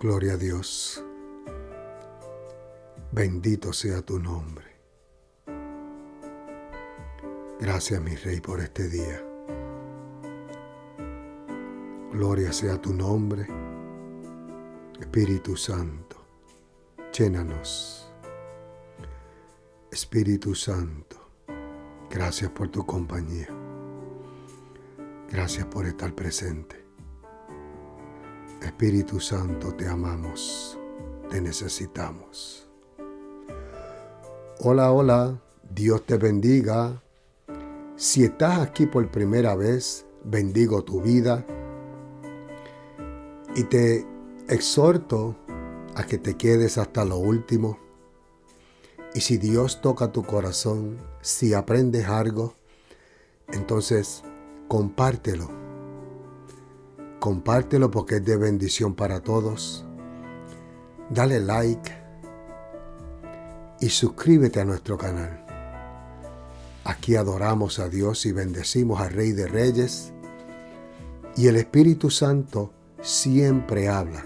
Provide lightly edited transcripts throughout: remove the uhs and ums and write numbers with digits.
Gloria a Dios. Bendito sea tu nombre. Gracias, mi Rey, por este día. Gloria sea tu nombre. Espíritu Santo, llénanos. Espíritu Santo, gracias por tu compañía. Gracias por estar presente. Espíritu Santo, te amamos, te necesitamos. Hola, hola, Dios te bendiga. Si estás aquí por primera vez, bendigo tu vida y te exhorto a que te quedes hasta lo último. Y si Dios toca tu corazón, si aprendes algo, entonces compártelo. Compártelo porque es de bendición para todos. Dale like y suscríbete a nuestro canal. Aquí adoramos a Dios y bendecimos al Rey de Reyes. Y el Espíritu Santo siempre habla.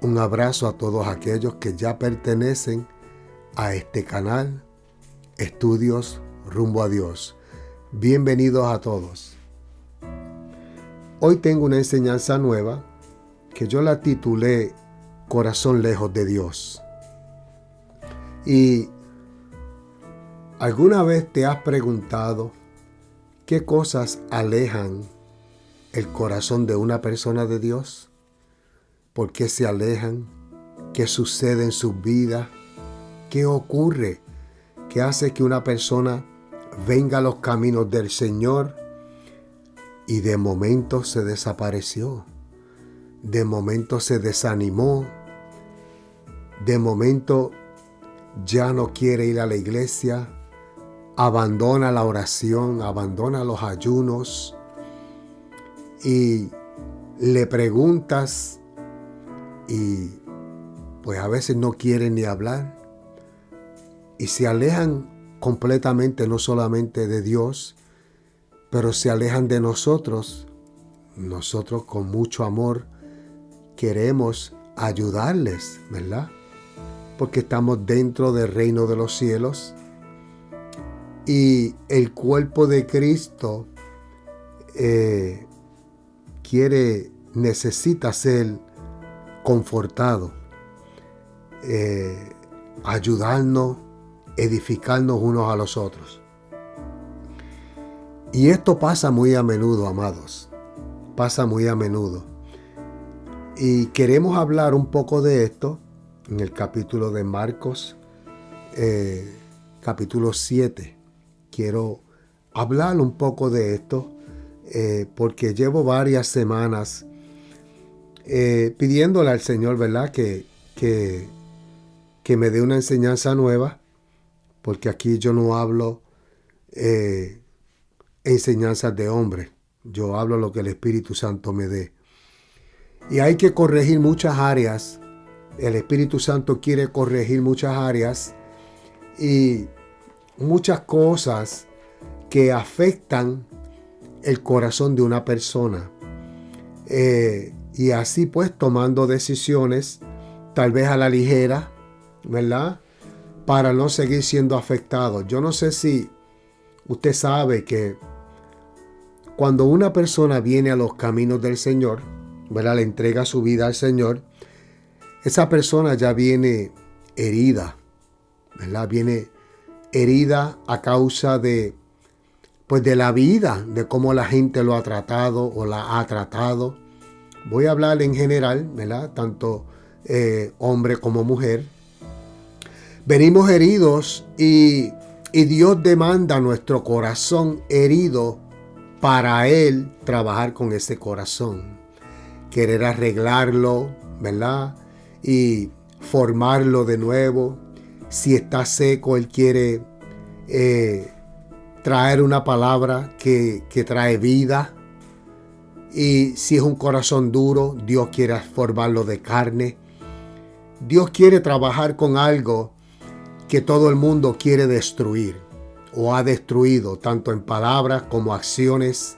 Un abrazo a todos aquellos que ya pertenecen a este canal, Estudios Rumbo a Dios. Bienvenidos a todos. Hoy tengo una enseñanza nueva que yo la titulé Corazón lejos de Dios. Y ¿alguna vez te has preguntado qué cosas alejan el corazón de una persona de Dios? ¿Por qué se alejan? ¿Qué sucede en sus vidas? ¿Qué ocurre? ¿Qué hace que una persona venga a los caminos del Señor y de momento se desapareció? De momento se desanimó. De momento ya no quiere ir a la iglesia. Abandona la oración, abandona los ayunos. Y le preguntas y pues a veces no quieren ni hablar. Y se alejan completamente, no solamente de Dios, pero se alejan de nosotros. Nosotros con mucho amor queremos ayudarles, ¿verdad? Porque estamos dentro del reino de los cielos. Y el cuerpo de Cristo necesita ser confortado, ayudarnos, edificarnos unos a los otros. Y esto pasa muy a menudo, amados. Pasa muy a menudo. Y queremos hablar un poco de esto en el capítulo de Marcos, capítulo 7. Quiero hablar un poco de esto porque llevo varias semanas pidiéndole al Señor, ¿verdad? Que me dé una enseñanza nueva, porque aquí yo no hablo enseñanzas de hombre. Yo hablo lo que el Espíritu Santo me dé. Y hay que corregir muchas áreas. El Espíritu Santo quiere corregir muchas áreas y muchas cosas que afectan el corazón de una persona. Y así pues tomando decisiones, tal vez a la ligera, ¿verdad? Para no seguir siendo afectado. Yo no sé si usted sabe que cuando una persona viene a los caminos del Señor, ¿verdad? Le entrega su vida al Señor, esa persona ya viene herida, ¿verdad? Viene herida a causa de la vida, de cómo la gente lo ha tratado o la ha tratado. Voy a hablar en general, ¿verdad? Tanto hombre como mujer. Venimos heridos y Dios demanda nuestro corazón herido para Él trabajar con ese corazón. Querer arreglarlo, ¿verdad? Y formarlo de nuevo. Si está seco, Él quiere traer una palabra que trae vida. Y si es un corazón duro, Dios quiere formarlo de carne. Dios quiere trabajar con algo que todo el mundo quiere destruir o ha destruido, tanto en palabras como acciones.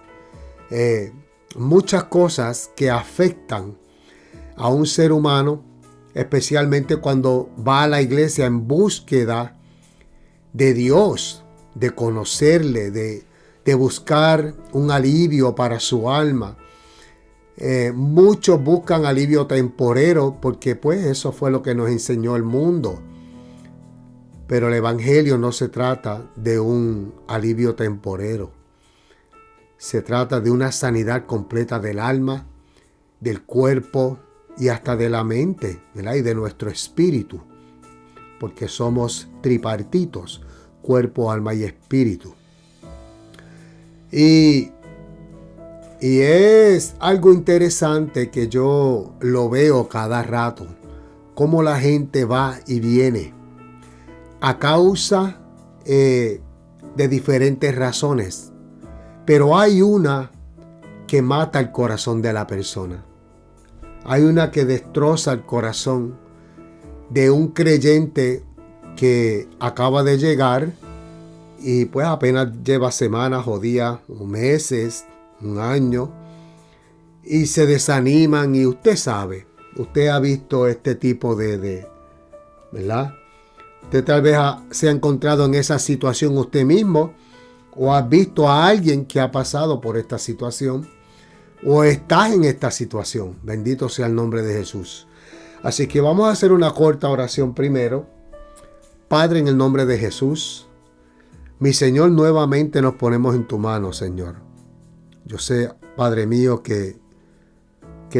Muchas cosas que afectan a un ser humano, especialmente cuando va a la iglesia en búsqueda de Dios, de conocerle, de buscar un alivio para su alma. Muchos buscan alivio temporero porque pues eso fue lo que nos enseñó el mundo. Pero el evangelio no se trata de un alivio temporero. Se trata de una sanidad completa del alma, del cuerpo y hasta de la mente, ¿verdad? Y de nuestro espíritu. Porque somos tripartitos, cuerpo, alma y espíritu. Y es algo interesante que yo lo veo cada rato, cómo la gente va y viene a causa de diferentes razones. Pero hay una que mata el corazón de la persona. Hay una que destroza el corazón de un creyente que acaba de llegar y pues apenas lleva semanas o días o meses, un año, y se desaniman. Y usted sabe, usted ha visto este tipo de ¿verdad? Usted tal vez se ha encontrado en esa situación usted mismo, o ha visto a alguien que ha pasado por esta situación, o está en esta situación. Bendito sea el nombre de Jesús. Así que vamos a hacer una corta oración primero. Padre, en el nombre de Jesús, mi Señor, nuevamente nos ponemos en tu mano, Señor. Yo sé, Padre mío, que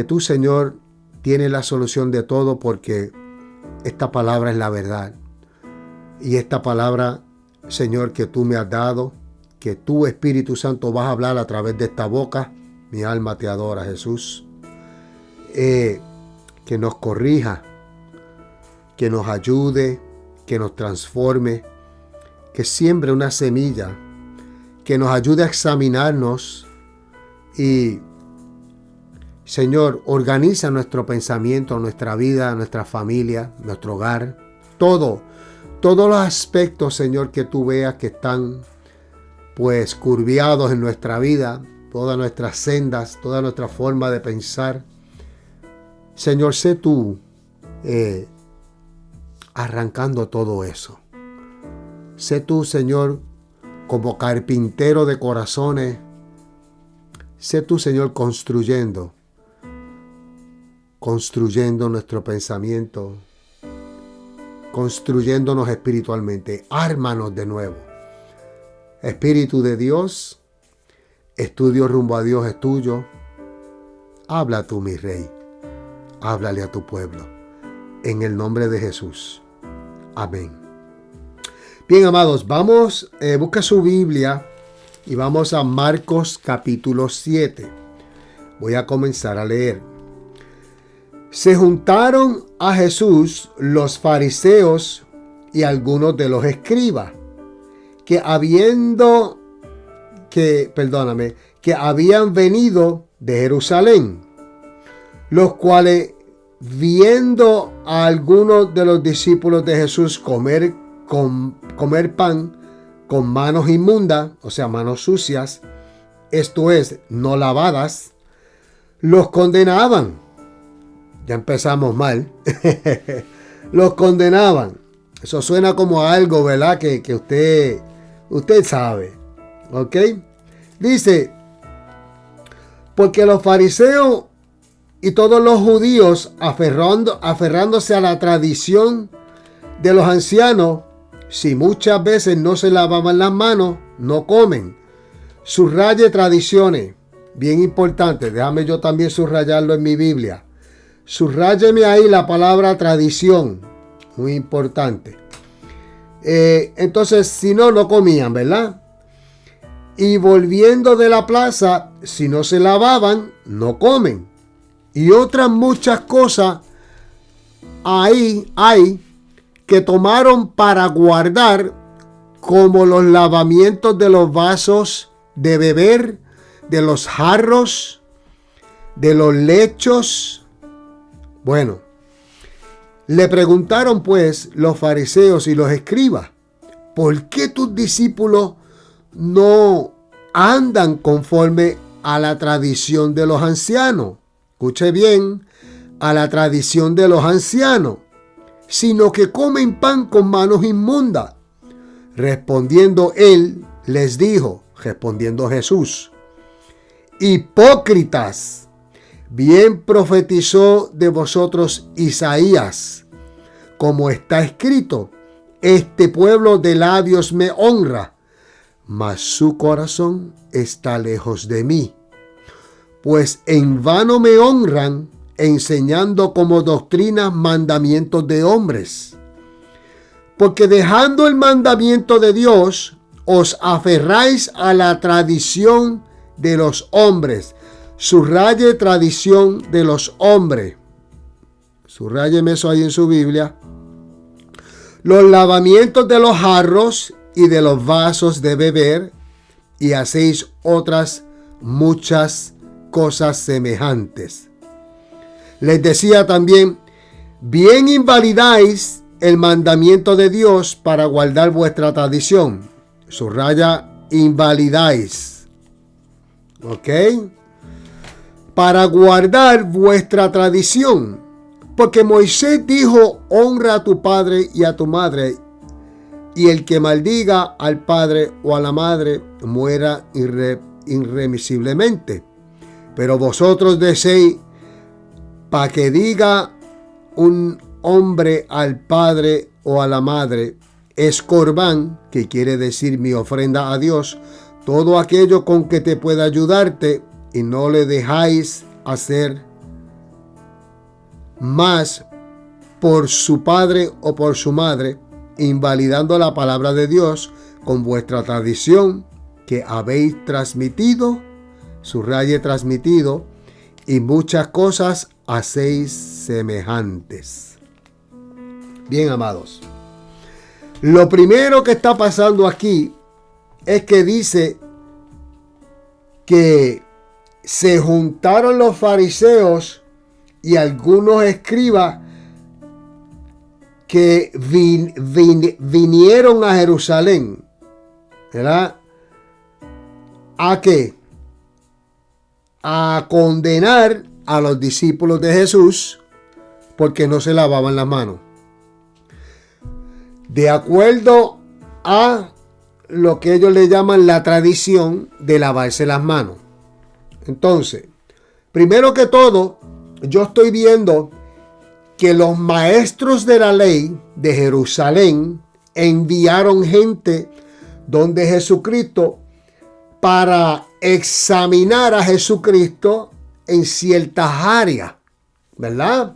tú, Señor, tienes la solución de todo, porque esta palabra es la verdad. Y esta palabra, Señor, que tú me has dado, que tú, Espíritu Santo, vas a hablar a través de esta boca. Mi alma te adora, Jesús. Que nos corrija, que nos ayude, que nos transforme, que siembre una semilla, que nos ayude a examinarnos y, Señor, organiza nuestro pensamiento, nuestra vida, nuestra familia, nuestro hogar, todos los aspectos, Señor, que tú veas que están pues curviados en nuestra vida, todas nuestras sendas, toda nuestra forma de pensar. Señor, sé tú arrancando todo eso. Sé tú, Señor, como carpintero de corazones. Sé tú, Señor, construyendo nuestro pensamiento, construyéndonos espiritualmente. Ármanos de nuevo. Espíritu de Dios, estudio rumbo a Dios es tuyo. Habla tú, mi Rey. Háblale a tu pueblo. En el nombre de Jesús. Amén. Bien, amados, vamos, busca su Biblia y vamos a Marcos capítulo 7. Voy a comenzar a leer. Se juntaron a Jesús los fariseos y algunos de los escribas, que habían venido de Jerusalén, los cuales, viendo a algunos de los discípulos de Jesús comer pan con manos inmundas, o sea, manos sucias, esto es, no lavadas, los condenaban. Ya empezamos mal. Los condenaban. Eso suena como algo, ¿verdad? Que usted sabe. ¿Ok? Dice, porque los fariseos y todos los judíos, aferrándose a la tradición de los ancianos, si muchas veces no se lavaban las manos, no comen. Subraye tradiciones. Bien importante. Déjame yo también subrayarlo en mi Biblia. Subráyeme ahí la palabra tradición. Muy importante. Entonces, si no comían, ¿verdad? Y volviendo de la plaza, si no se lavaban, no comen. Y otras muchas cosas ahí hay que tomaron para guardar, como los lavamientos de los vasos de beber, de los jarros, de los lechos. Bueno, le preguntaron pues los fariseos y los escribas, ¿por qué tus discípulos no andan conforme a la tradición de los ancianos? Escuche bien, a la tradición de los ancianos, sino que comen pan con manos inmundas. Respondiendo él, les dijo, respondiendo Jesús: hipócritas, bien profetizó de vosotros Isaías, como está escrito: este pueblo de labios me honra, mas su corazón está lejos de mí. Pues en vano me honran, enseñando como doctrinas mandamientos de hombres. Porque dejando el mandamiento de Dios, os aferráis a la tradición de los hombres. Subraye tradición de los hombres. Subráyeme eso ahí en su Biblia. Los lavamientos de los jarros y de los vasos de beber, y hacéis otras muchas cosas semejantes. Les decía también: bien invalidáis el mandamiento de Dios para guardar vuestra tradición. Subraya invalidáis. ¿Ok? Para guardar vuestra tradición. Porque Moisés dijo: honra a tu padre y a tu madre, y el que maldiga al padre o a la madre muera irremisiblemente. Pero vosotros decéis: para que diga un hombre al padre o a la madre, es corbán, que quiere decir mi ofrenda a Dios, todo aquello con que te pueda ayudarte, y no le dejáis hacer más por su padre o por su madre, invalidando la palabra de Dios con vuestra tradición que habéis transmitido, subraye transmitido, y muchas cosas hacéis semejantes. Bien, amados, lo primero que está pasando aquí es que dice que se juntaron los fariseos y algunos escribas que vinieron a Jerusalén, ¿verdad? ¿A qué? A condenar a los discípulos de Jesús porque no se lavaban las manos. De acuerdo a lo que ellos le llaman la tradición de lavarse las manos. Entonces, primero que todo, yo estoy viendo que los maestros de la ley de Jerusalén enviaron gente donde Jesucristo para examinar a Jesucristo en ciertas áreas, ¿verdad?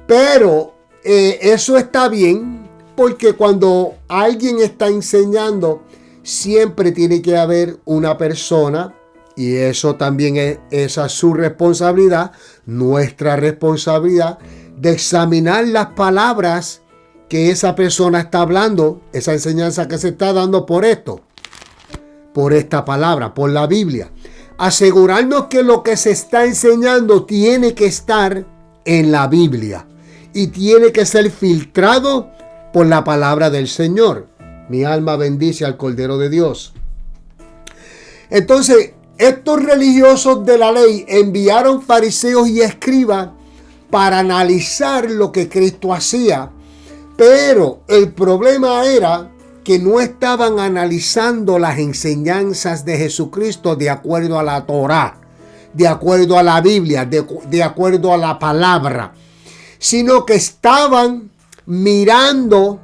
Pero eso está bien, porque cuando alguien está enseñando, siempre tiene que haber una persona, y eso también esa es su responsabilidad, nuestra responsabilidad, de examinar las palabras que esa persona está hablando, esa enseñanza que se está dando por esto, por esta palabra, por la Biblia. Asegurarnos que lo que se está enseñando tiene que estar en la Biblia y tiene que ser filtrado por la palabra del Señor. Mi alma bendice al Cordero de Dios. Entonces, estos religiosos de la ley enviaron fariseos y escribas para analizar lo que Cristo hacía, pero el problema era que no estaban analizando las enseñanzas de Jesucristo de acuerdo a la Torá, de acuerdo a la Biblia, de acuerdo a la palabra, sino que estaban mirando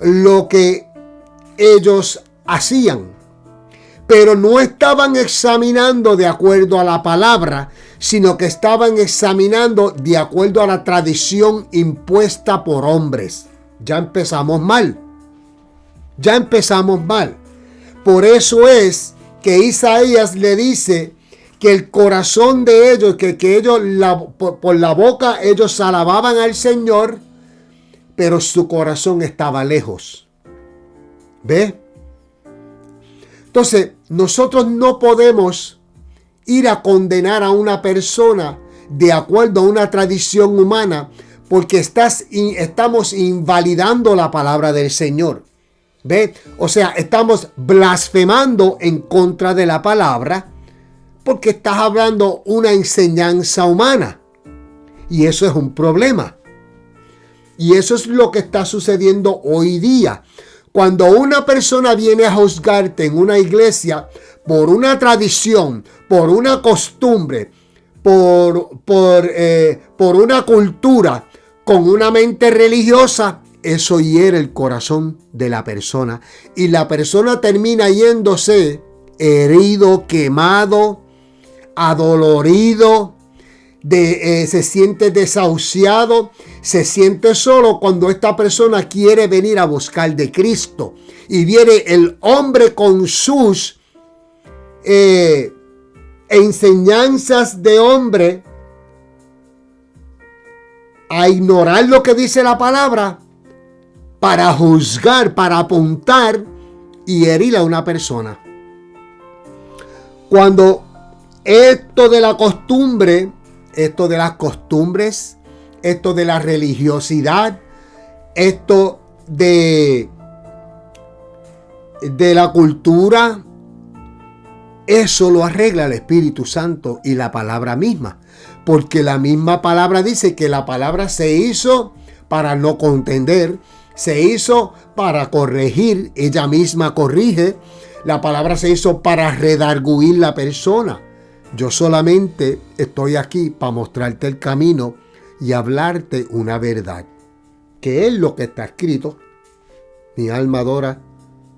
lo que ellos hacían, pero no estaban examinando de acuerdo a la palabra, sino que estaban examinando de acuerdo a la tradición impuesta por hombres. Ya empezamos mal. Ya empezamos mal. Por eso es que Isaías le dice que el corazón de ellos, que ellos por la boca ellos alababan al Señor, pero su corazón estaba lejos. ¿Ve? Entonces, nosotros no podemos ir a condenar a una persona de acuerdo a una tradición humana, porque estamos invalidando la palabra del Señor. ¿Ve? O sea, estamos blasfemando en contra de la palabra porque estás hablando una enseñanza humana. Y eso es un problema. Y eso es lo que está sucediendo hoy día. Cuando una persona viene a juzgarte en una iglesia por una tradición, por una costumbre, por una cultura, con una mente religiosa, eso hiere el corazón de la persona. Y la persona termina yéndose herido, quemado, adolorido, se siente desahuciado, se siente solo cuando esta persona quiere venir a buscar de Cristo. Y viene el hombre con sus enseñanzas de hombre a ignorar lo que dice la palabra para juzgar, para apuntar y herir a una persona. Cuando esto de la costumbre, esto de las costumbres, esto de la religiosidad, esto de la cultura, eso lo arregla el Espíritu Santo y la palabra misma. Porque la misma palabra dice que la palabra se hizo para no contender, se hizo para corregir, ella misma corrige. La palabra se hizo para redarguir la persona. Yo solamente estoy aquí para mostrarte el camino y hablarte una verdad, que es lo que está escrito. Mi alma adora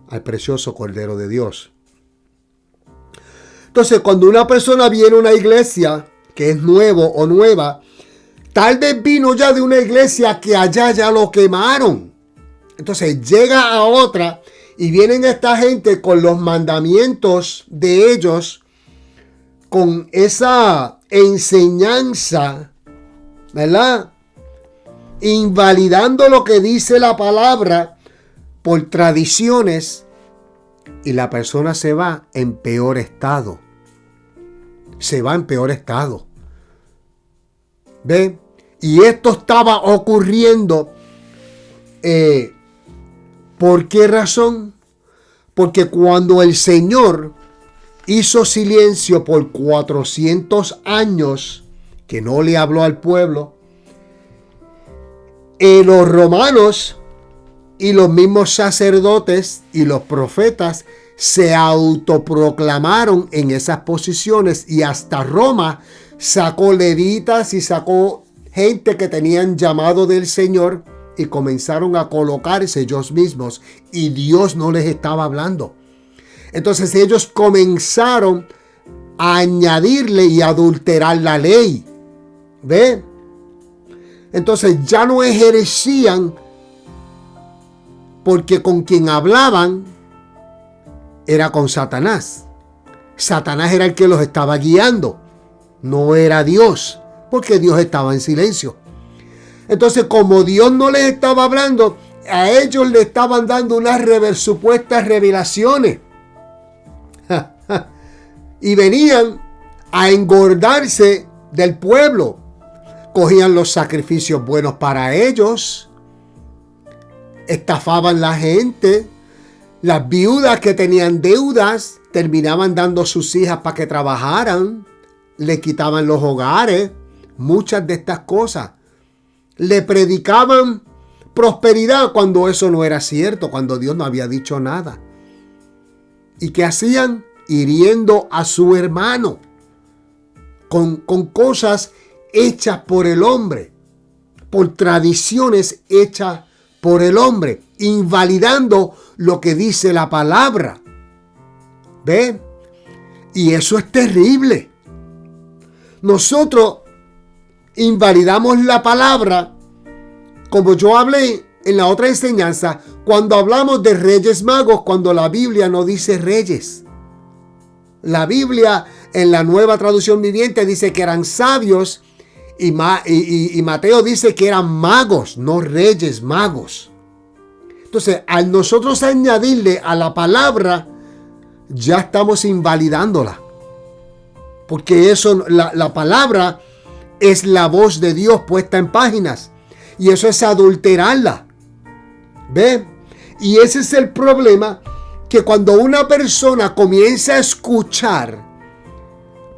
al precioso Cordero de Dios. Entonces, cuando una persona viene a una iglesia que es nuevo o nueva, tal vez vino ya de una iglesia que allá ya lo quemaron. Entonces llega a otra y vienen esta gente con los mandamientos de ellos, con esa enseñanza, ¿verdad? Invalidando lo que dice la palabra por tradiciones, y la persona se va en peor estado. Se va en peor estado. ¿Ve? Y esto estaba ocurriendo. ¿Por qué razón? Porque cuando el Señor hizo silencio por 400 años, que no le habló al pueblo, los romanos y los mismos sacerdotes y los profetas se autoproclamaron en esas posiciones, y hasta Roma sacó levitas y sacó gente que tenían llamado del Señor y comenzaron a colocarse ellos mismos, y Dios no les estaba hablando. Entonces ellos comenzaron a añadirle y adulterar la ley. ¿Ve? Entonces ya no ejercían, porque con quien hablaban era con Satanás. Satanás era el que los estaba guiando, no era Dios, porque Dios estaba en silencio. Entonces, como Dios no les estaba hablando, a ellos le estaban dando unas supuestas revelaciones. Y venían a engordarse del pueblo. Cogían los sacrificios buenos para ellos, estafaban la gente. Las viudas que tenían deudas terminaban dando sus hijas para que trabajaran, le quitaban los hogares, muchas de estas cosas. Le predicaban prosperidad cuando eso no era cierto, cuando Dios no había dicho nada. ¿Y qué hacían? Hiriendo a su hermano con cosas hechas por el hombre, por tradiciones hechas por el hombre, invalidando lo que dice la palabra. ¿Ve? Y eso es terrible. Nosotros invalidamos la palabra, como yo hablé en la otra enseñanza, cuando hablamos de reyes magos, cuando la Biblia no dice reyes. La Biblia en la Nueva Traducción Viviente dice que eran sabios, y Mateo dice que eran magos, no reyes, magos. Entonces, al nosotros añadirle a la palabra, ya estamos invalidándola. Porque eso, la palabra es la voz de Dios puesta en páginas. Y eso es adulterarla. ¿Ve? Y ese es el problema, que cuando una persona comienza a escuchar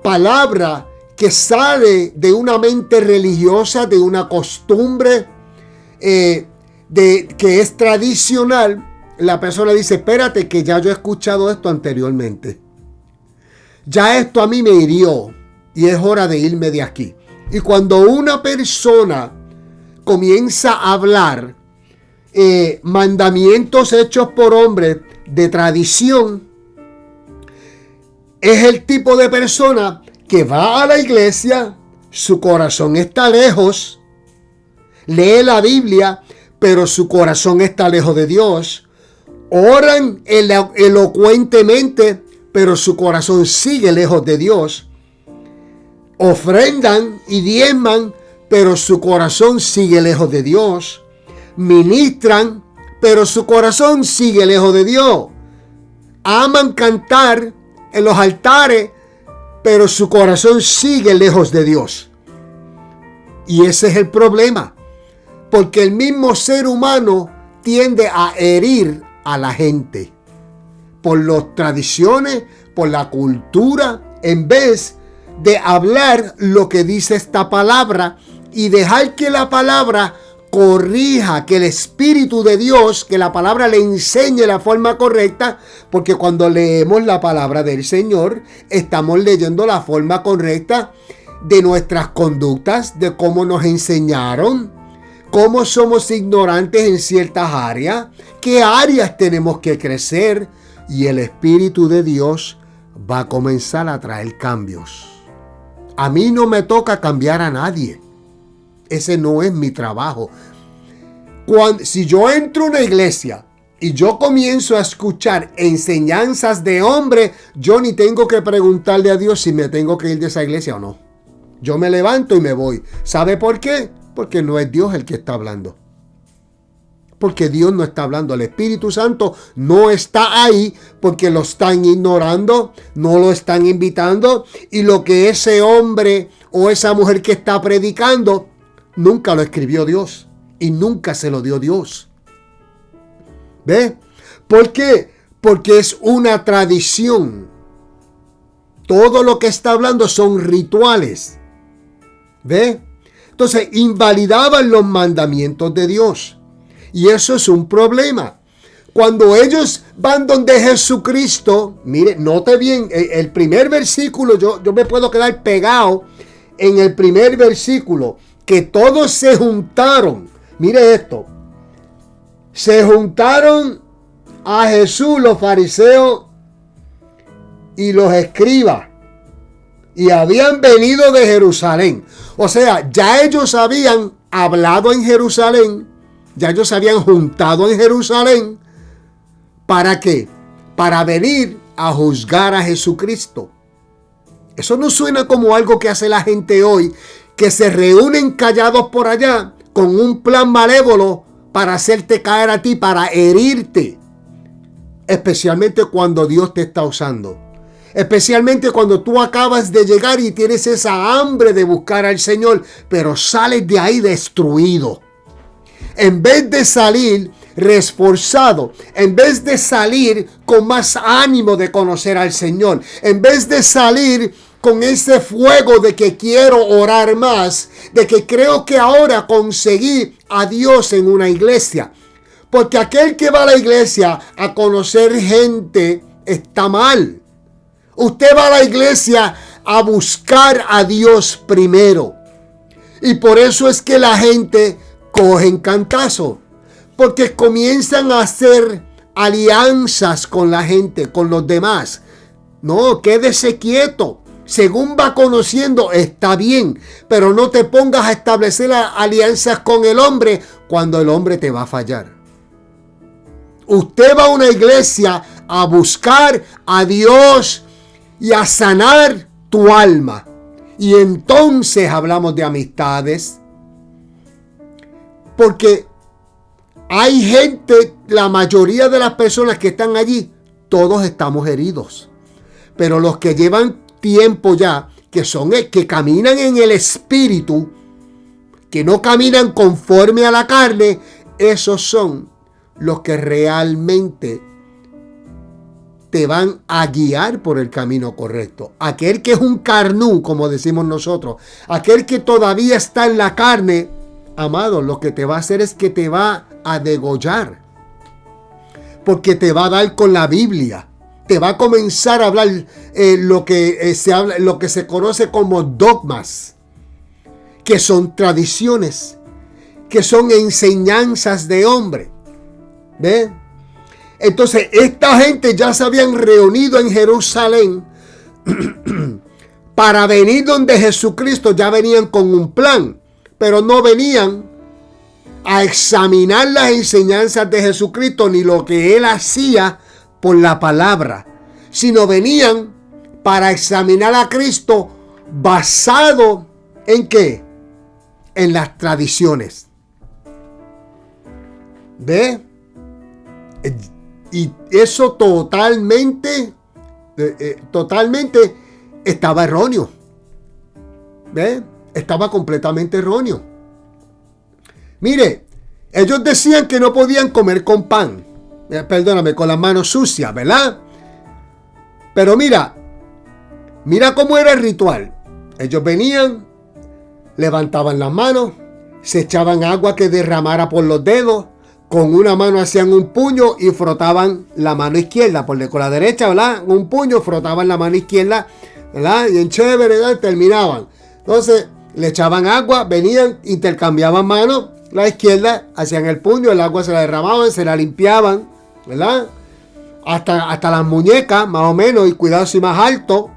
palabra que sale de una mente religiosa, de una costumbre que es tradicional, la persona dice, espérate que ya yo he escuchado esto anteriormente. Ya esto a mí me hirió y es hora de irme de aquí. Y cuando una persona comienza a hablar mandamientos hechos por hombres de tradición, es el tipo de persona que va a la iglesia, su corazón está lejos, lee la Biblia, pero su corazón está lejos de Dios, oran elocuentemente, pero su corazón sigue lejos de Dios, ofrendan y diezman, pero su corazón sigue lejos de Dios, ministran, pero su corazón sigue lejos de Dios, aman cantar en los altares, pero su corazón sigue lejos de Dios. Y ese es el problema, porque el mismo ser humano tiende a herir a la gente por las tradiciones, por la cultura, en vez de hablar lo que dice esta palabra y dejar que la palabra corrija, que el Espíritu de Dios, que la palabra le enseñe la forma correcta, porque cuando leemos la palabra del Señor, estamos leyendo la forma correcta de nuestras conductas, de cómo nos enseñaron, cómo somos ignorantes en ciertas áreas, qué áreas tenemos que crecer, y el Espíritu de Dios va a comenzar a traer cambios. A mí no me toca cambiar a nadie. Ese no es mi trabajo. Si yo entro a una iglesia y yo comienzo a escuchar enseñanzas de hombre, yo ni tengo que preguntarle a Dios si me tengo que ir de esa iglesia o no. Yo me levanto y me voy. ¿Sabe por qué? Porque no es Dios el que está hablando. Porque Dios no está hablando. El Espíritu Santo no está ahí porque lo están ignorando, no lo están invitando. Y lo que ese hombre o esa mujer que está predicando, nunca lo escribió Dios y nunca se lo dio Dios. ¿Ve? ¿Por qué? Porque es una tradición. Todo lo que está hablando son rituales. ¿Ve? Entonces invalidaban los mandamientos de Dios. Y eso es un problema. Cuando ellos van donde Jesucristo, mire, note bien, el primer versículo, yo me puedo quedar pegado en el primer versículo, que todos se juntaron. Mire esto. Se juntaron a Jesús los fariseos y los escribas. Y habían venido de Jerusalén. O sea, ya ellos habían hablado en Jerusalén. Ya ellos se habían juntado en Jerusalén. ¿Para qué? Para venir a juzgar a Jesucristo. Eso no suena como algo que hace la gente hoy, que se reúnen callados por allá con un plan malévolo para hacerte caer a ti, para herirte. Especialmente cuando Dios te está usando. Especialmente cuando tú acabas de llegar y tienes esa hambre de buscar al Señor, pero sales de ahí destruido. En vez de salir reforzado, en vez de salir con más ánimo de conocer al Señor, en vez de salir con ese fuego de que quiero orar más, de que creo que ahora conseguí a Dios en una iglesia. Porque aquel que va a la iglesia a conocer gente está mal. Usted va a la iglesia a buscar a Dios primero. Y por eso es que la gente cogen cantazo. Porque comienzan a hacer alianzas con la gente, con los demás. No, quédese quieto. Según va conociendo, está bien. Pero no te pongas a establecer alianzas con el hombre cuando el hombre te va a fallar. Usted va a una iglesia a buscar a Dios y a sanar tu alma. Y entonces hablamos de amistades. Porque hay gente, la mayoría de las personas que están allí, todos estamos heridos. Pero los que llevan tiempo ya, que caminan en el espíritu, que no caminan conforme a la carne, esos son los que realmente te van a guiar por el camino correcto. Aquel que es un carnú, como decimos nosotros, aquel que todavía está en la carne, amado, lo que te va a hacer es que te va a degollar. Porque te va a dar con la Biblia. Te va a comenzar a hablar lo que se conoce como dogmas, que son tradiciones, que son enseñanzas de hombre. ¿Ve? Entonces, esta gente ya se habían reunido en Jerusalén para venir donde Jesucristo. Ya venían con un plan, pero no venían a examinar las enseñanzas de Jesucristo ni lo que él hacía por la palabra, sino venían para examinar a Cristo basado ¿en qué? En las tradiciones. ¿Ve? Y eso totalmente estaba erróneo. ¿Ve? Estaba completamente erróneo. Mire, ellos decían que no podían comer con pan. Perdóname, con las manos sucias, ¿verdad? Pero mira cómo era el ritual. Ellos venían, levantaban las manos, se echaban agua que derramara por los dedos, con una mano hacían un puño y frotaban la mano izquierda, con la derecha, ¿verdad? Un puño, frotaban la mano izquierda, ¿verdad? Y en chévere, ¿verdad? Terminaban. Entonces, le echaban agua, venían, intercambiaban manos, la izquierda, hacían el puño, el agua se la derramaban, se la limpiaban, ¿verdad? Hasta las muñecas, más o menos, y cuidado si más alto.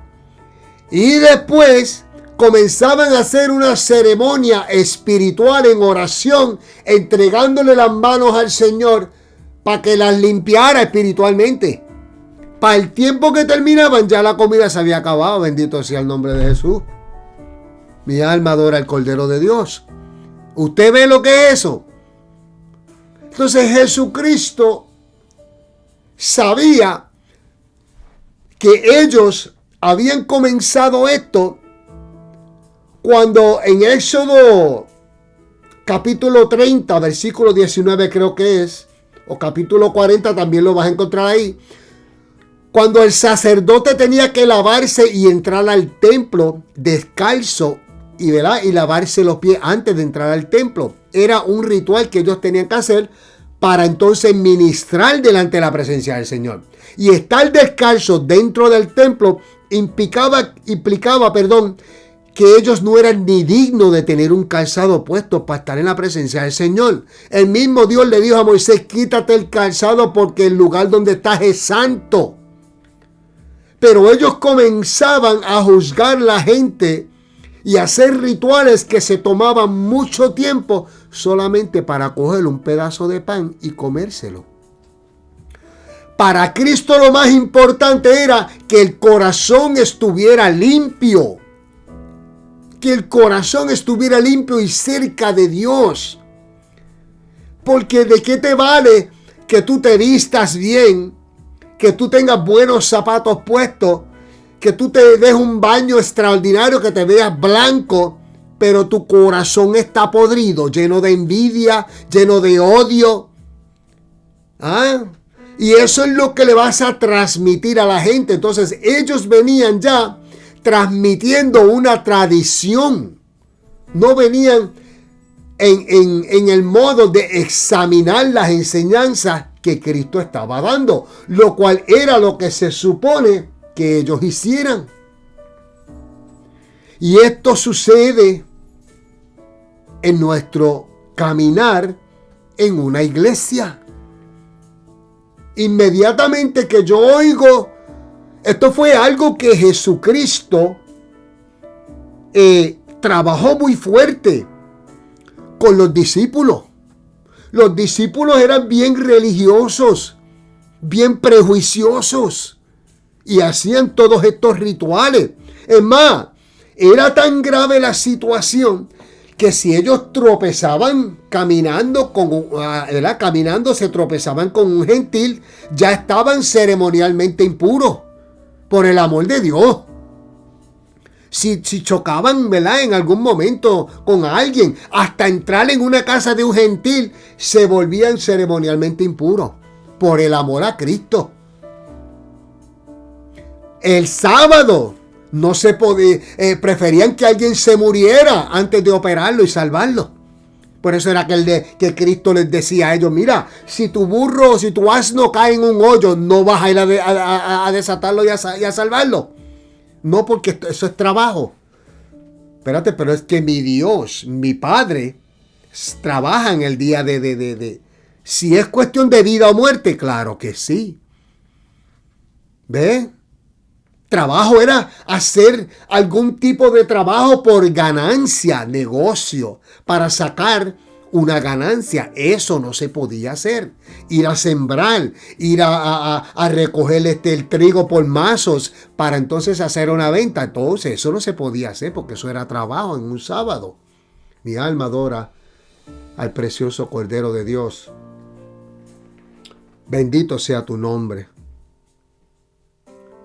Y después comenzaban a hacer una ceremonia espiritual en oración, entregándole las manos al Señor para que las limpiara espiritualmente. Para el tiempo que terminaban, ya la comida se había acabado. Bendito sea el nombre de Jesús. Mi alma adora al Cordero de Dios. ¿Usted ve lo que es eso? Entonces Jesucristo sabía que ellos habían comenzado esto cuando en Éxodo capítulo 30, versículo 19 creo que es, o capítulo 40 también lo vas a encontrar ahí, cuando el sacerdote tenía que lavarse y entrar al templo descalzo y lavarse los pies antes de entrar al templo. Era un ritual que ellos tenían que hacer para entonces ministrar delante de la presencia del Señor. Y estar descalzo dentro del templo implicaba, que ellos no eran ni dignos de tener un calzado puesto para estar en la presencia del Señor. El mismo Dios le dijo a Moisés: quítate el calzado porque el lugar donde estás es santo. Pero ellos comenzaban a juzgar la gente y hacer rituales que se tomaban mucho tiempo solamente para coger un pedazo de pan y comérselo. Para Cristo lo más importante era que el corazón estuviera limpio. Que el corazón estuviera limpio y cerca de Dios. Porque ¿de qué te vale que tú te vistas bien, que tú tengas buenos zapatos puestos, que tú te des un baño extraordinario, que te veas blanco, pero tu corazón está podrido, lleno de envidia, lleno de odio? Y eso es lo que le vas a transmitir a la gente. Entonces ellos venían ya transmitiendo una tradición. No venían en el modo de examinar las enseñanzas que Cristo estaba dando, lo cual era lo que se supone que ellos hicieran. Y esto sucede en nuestro caminar en una iglesia. Inmediatamente que yo oigo, esto fue algo que Jesucristo trabajó muy fuerte con los discípulos. Los discípulos eran bien religiosos, bien prejuiciosos, y hacían todos estos rituales. Es más, era tan grave la situación que si ellos tropezaban caminando, se tropezaban con un gentil, ya estaban ceremonialmente impuros, por el amor de Dios. Si chocaban, ¿verdad?, en algún momento con alguien, hasta entrar en una casa de un gentil, se volvían ceremonialmente impuros, por el amor a Cristo. El sábado no se podía, preferían que alguien se muriera antes de operarlo y salvarlo. Por eso era que Cristo les decía a ellos, mira, si tu burro o si tu asno cae en un hoyo, no vas a ir a desatarlo y a salvarlo. No, porque eso es trabajo. Espérate, pero es que mi Dios, mi Padre, trabaja en el día de... Si es cuestión de vida o muerte, claro que sí. ¿Ve? Trabajo era hacer algún tipo de trabajo por ganancia, negocio, para sacar una ganancia. Eso no se podía hacer. Ir a sembrar, ir a recoger el trigo por mazos para entonces hacer una venta. Entonces eso no se podía hacer porque eso era trabajo en un sábado. Mi alma adora al precioso Cordero de Dios. Bendito sea tu nombre.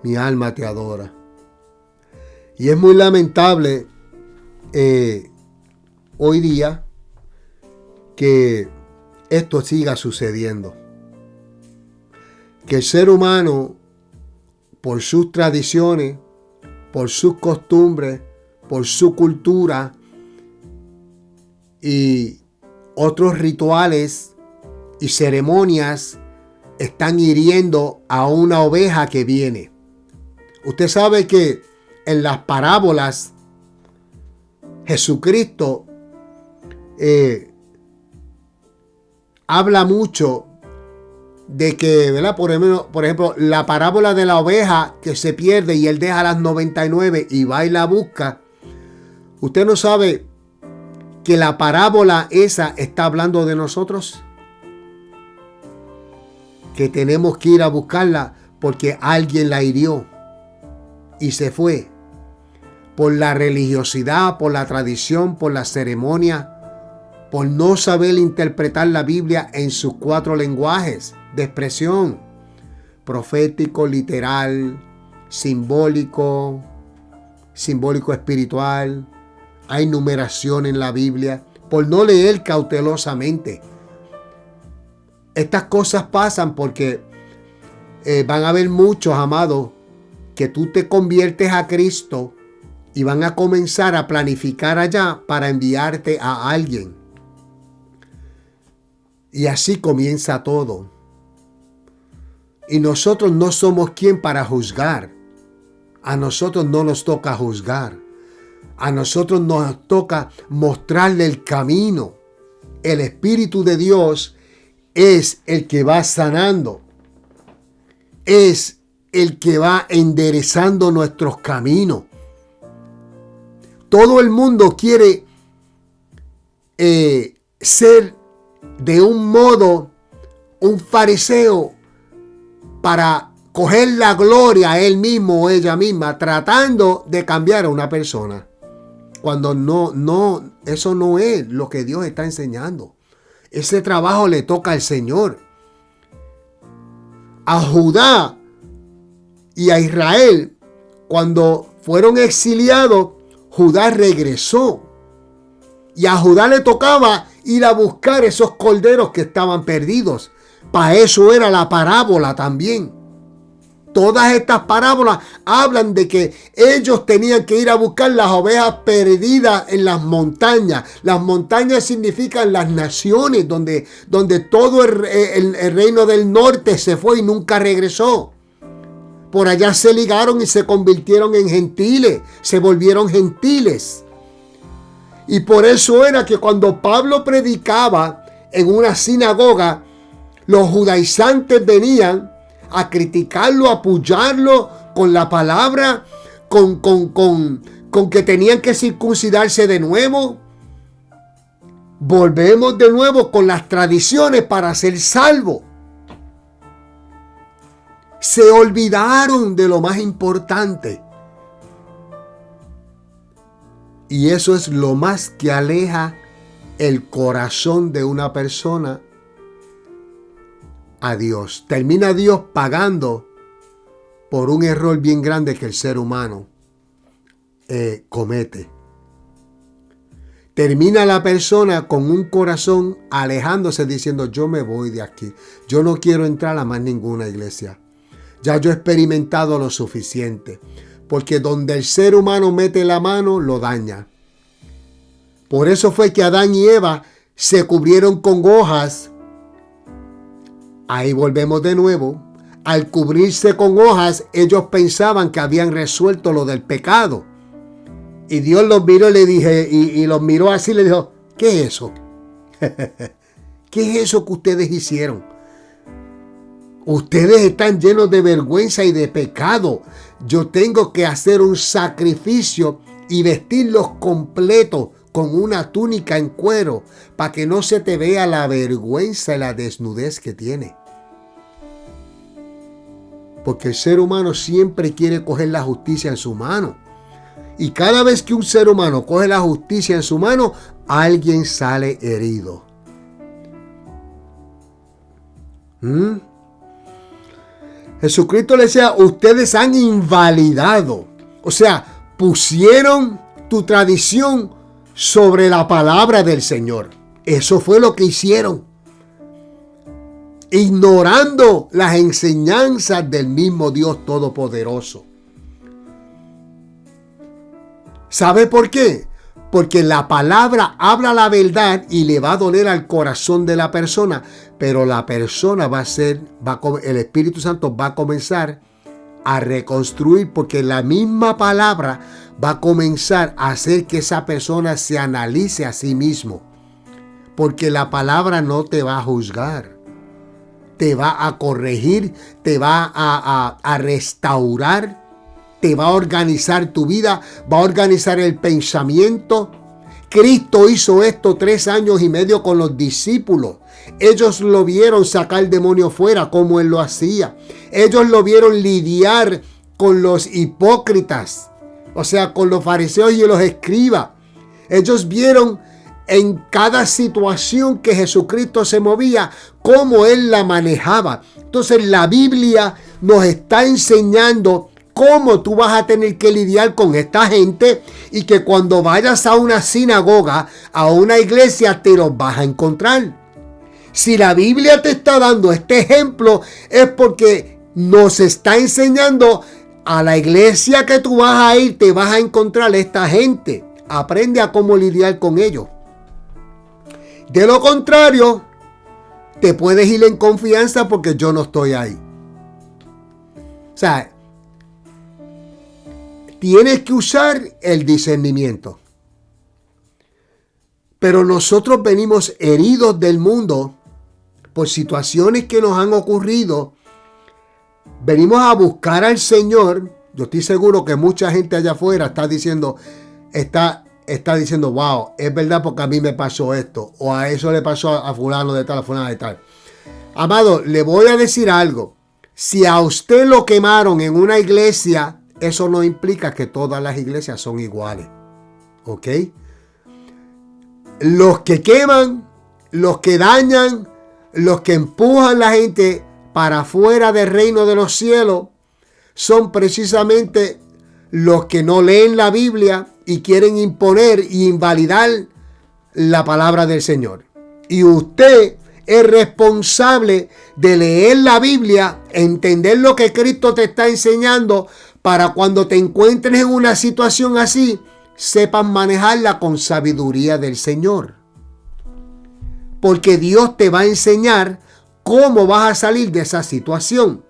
Mi alma te adora. Y es muy lamentable hoy día que esto siga sucediendo. Que el ser humano, por sus tradiciones, por sus costumbres, por su cultura y otros rituales y ceremonias, están hiriendo a una oveja que viene. Usted sabe que en las parábolas Jesucristo habla mucho de que, ¿verdad? Por ejemplo, la parábola de la oveja que se pierde y él deja las 99 y va y la busca. Usted no sabe que la parábola esa está hablando de nosotros. Que tenemos que ir a buscarla porque alguien la hirió y se fue. Por la religiosidad, por la tradición, por la ceremonia, por no saber interpretar la Biblia en sus 4 lenguajes de expresión: profético, literal, simbólico espiritual. Hay numeración en la Biblia. Por no leer cautelosamente. Estas cosas pasan porque van a haber muchos, amados, que tú te conviertes a Cristo y van a comenzar a planificar allá para enviarte a alguien. Y así comienza todo. Y nosotros no somos quien para juzgar. A nosotros no nos toca juzgar. A nosotros nos toca mostrarle el camino. El Espíritu de Dios es el que va sanando. Es el que va enderezando nuestros caminos. Todo el mundo quiere ser de un modo un fariseo para coger la gloria a él mismo o ella misma, tratando de cambiar a una persona. Cuando no, eso no es lo que Dios está enseñando. Ese trabajo le toca al Señor. A Judá y a Israel, cuando fueron exiliados, Judá regresó. Y a Judá le tocaba ir a buscar esos corderos que estaban perdidos. Para eso era la parábola también. Todas estas parábolas hablan de que ellos tenían que ir a buscar las ovejas perdidas en las montañas. Las montañas significan las naciones donde todo el reino del norte se fue y nunca regresó. Por allá se ligaron y se convirtieron en gentiles, se volvieron gentiles. Y por eso era que cuando Pablo predicaba en una sinagoga, los judaizantes venían a criticarlo, a apoyarlo con la palabra, con que tenían que circuncidarse de nuevo. Volvemos de nuevo con las tradiciones para ser salvos. Se olvidaron de lo más importante. Y eso es lo más que aleja el corazón de una persona a Dios. Termina Dios pagando por un error bien grande que el ser humano comete. Termina la persona con un corazón alejándose diciendo: yo me voy de aquí. Yo no quiero entrar a más ninguna iglesia. Ya yo he experimentado lo suficiente. Porque donde el ser humano mete la mano, lo daña. Por eso fue que Adán y Eva se cubrieron con hojas. Ahí volvemos de nuevo. Al cubrirse con hojas, ellos pensaban que habían resuelto lo del pecado. Y Dios los miró y le dije, y los miró así y le dijo, ¿qué es eso? ¿Qué es eso que ustedes hicieron? Ustedes están llenos de vergüenza y de pecado. Yo tengo que hacer un sacrificio y vestirlos completos con una túnica en cuero para que no se te vea la vergüenza y la desnudez que tiene. Porque el ser humano siempre quiere coger la justicia en su mano. Y cada vez que un ser humano coge la justicia en su mano, alguien sale herido. Jesucristo le decía, ustedes han invalidado. O sea, pusieron tu tradición sobre la palabra del Señor. Eso fue lo que hicieron. Ignorando las enseñanzas del mismo Dios Todopoderoso. ¿Sabe por qué? Porque la palabra habla la verdad y le va a doler al corazón de la persona, pero la persona el Espíritu Santo va a comenzar a reconstruir, porque la misma palabra va a comenzar a hacer que esa persona se analice a sí mismo, porque la palabra no te va a juzgar, te va a corregir, te va a restaurar. Te va a organizar tu vida, va a organizar el pensamiento. Cristo hizo esto 3 años y medio con los discípulos. Ellos lo vieron sacar demonios fuera como Él lo hacía. Ellos lo vieron lidiar con los hipócritas, o sea, con los fariseos y los escribas. Ellos vieron en cada situación que Jesucristo se movía, cómo Él la manejaba. Entonces la Biblia nos está enseñando cómo tú vas a tener que lidiar con esta gente, y que cuando vayas a una sinagoga, a una iglesia, te los vas a encontrar. Si la Biblia te está dando este ejemplo, es porque nos está enseñando, a la iglesia que tú vas a ir, te vas a encontrar esta gente. Aprende a cómo lidiar con ellos. De lo contrario, te puedes ir en confianza porque yo no estoy ahí. O sea, tienes que usar el discernimiento. Pero nosotros venimos heridos del mundo por situaciones que nos han ocurrido. Venimos a buscar al Señor. Yo estoy seguro que mucha gente allá afuera está diciendo, wow, es verdad, porque a mí me pasó esto, o a eso le pasó a fulano de tal, a fulano de tal. Amado, le voy a decir algo. Si a usted lo quemaron en una iglesia, eso no implica que todas las iglesias son iguales. ¿Ok? Los que queman, los que dañan, los que empujan a la gente para afuera del reino de los cielos, son precisamente los que no leen la Biblia y quieren imponer y invalidar la palabra del Señor. Y usted es responsable de leer la Biblia, entender lo que Cristo te está enseñando, para cuando te encuentres en una situación así, sepas manejarla con sabiduría del Señor. Porque Dios te va a enseñar cómo vas a salir de esa situación.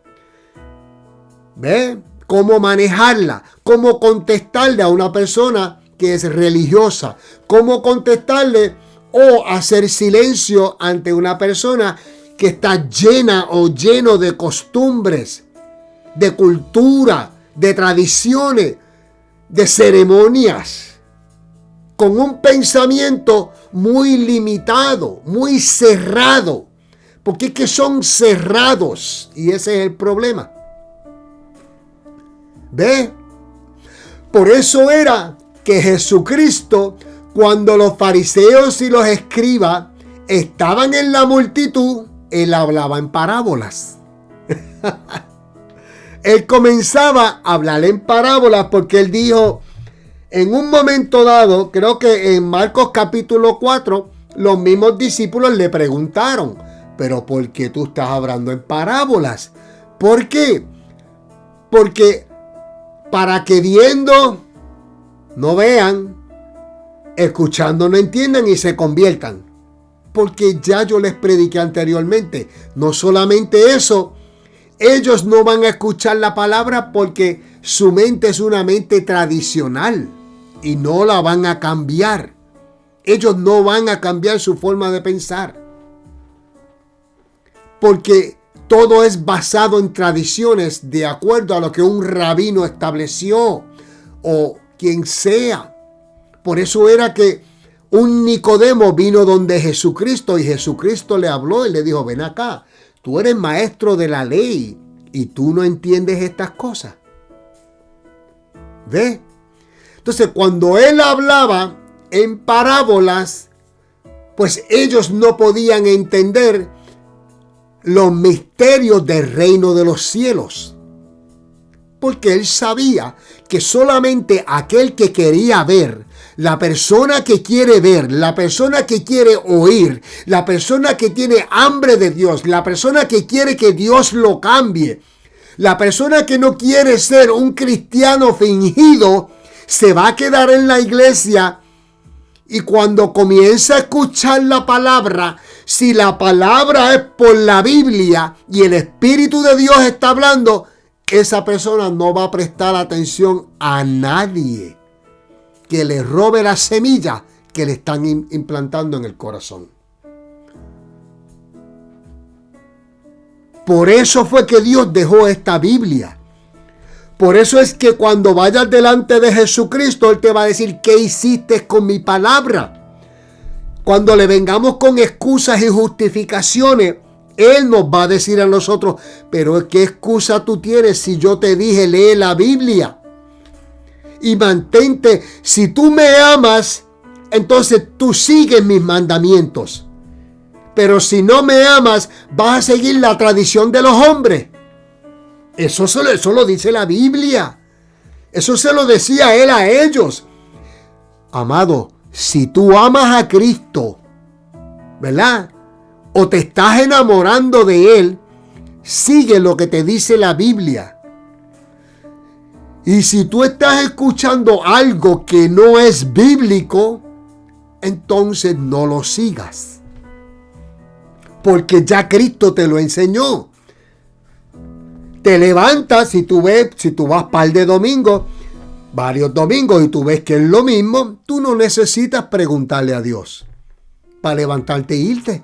¿Ve? Cómo manejarla, cómo contestarle a una persona que es religiosa, cómo contestarle o hacer silencio ante una persona que está llena o lleno de costumbres, de cultura, de tradiciones, de ceremonias, con un pensamiento muy limitado, muy cerrado, porque es que son cerrados y ese es el problema. ¿Ve? Por eso era que Jesucristo, cuando los fariseos y los escribas estaban en la multitud, Él hablaba en parábolas. Él comenzaba a hablar en parábolas porque Él dijo, en un momento dado, creo que en Marcos capítulo 4, los mismos discípulos le preguntaron, pero ¿por qué tú estás hablando en parábolas? ¿Por qué? Porque para que viendo no vean, escuchando no entiendan y se conviertan. Porque ya yo les prediqué anteriormente. No solamente eso, ellos no van a escuchar la palabra porque su mente es una mente tradicional y no la van a cambiar. Ellos no van a cambiar su forma de pensar. Porque todo es basado en tradiciones de acuerdo a lo que un rabino estableció o quien sea. Por eso era que un Nicodemo vino donde Jesucristo y Jesucristo le habló y le dijo: ven acá, tú eres maestro de la ley y tú no entiendes estas cosas. ¿Ves? Entonces, cuando él hablaba en parábolas, pues ellos no podían entender los misterios del reino de los cielos. Porque él sabía que solamente aquel que quería ver, la persona que quiere ver, la persona que quiere oír, la persona que tiene hambre de Dios, la persona que quiere que Dios lo cambie, la persona que no quiere ser un cristiano fingido, se va a quedar en la iglesia y cuando comienza a escuchar la palabra, si la palabra es por la Biblia y el Espíritu de Dios está hablando, esa persona no va a prestar atención a nadie que le robe la semilla que le están implantando en el corazón. Por eso fue que Dios dejó esta Biblia. Por eso es que cuando vayas delante de Jesucristo, Él te va a decir: ¿qué hiciste con mi palabra? Cuando le vengamos con excusas y justificaciones, Él nos va a decir a nosotros: pero ¿qué excusa tú tienes si yo te dije lee la Biblia? Y mantente, si tú me amas, entonces tú sigues mis mandamientos. Pero si no me amas, vas a seguir la tradición de los hombres. Eso lo dice la Biblia. Eso se lo decía Él a ellos. Amado, si tú amas a Cristo, ¿verdad? O te estás enamorando de Él, sigue lo que te dice la Biblia. Y si tú estás escuchando algo que no es bíblico, entonces no lo sigas. Porque ya Cristo te lo enseñó. Te levantas, si tú vas par de domingos, varios domingos, y tú ves que es lo mismo, tú no necesitas preguntarle a Dios para levantarte e irte.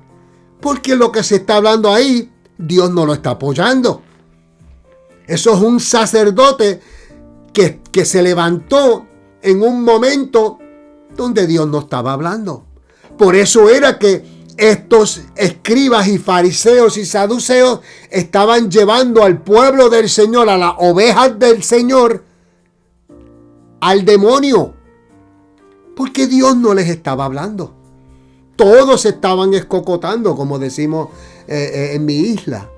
Porque lo que se está hablando ahí, Dios no lo está apoyando. Eso es un sacerdote que se levantó en un momento donde Dios no estaba hablando. Por eso era que estos escribas y fariseos y saduceos estaban llevando al pueblo del Señor, a las ovejas del Señor, al demonio. Porque Dios no les estaba hablando. Todos estaban escocotando, como decimos en mi isla.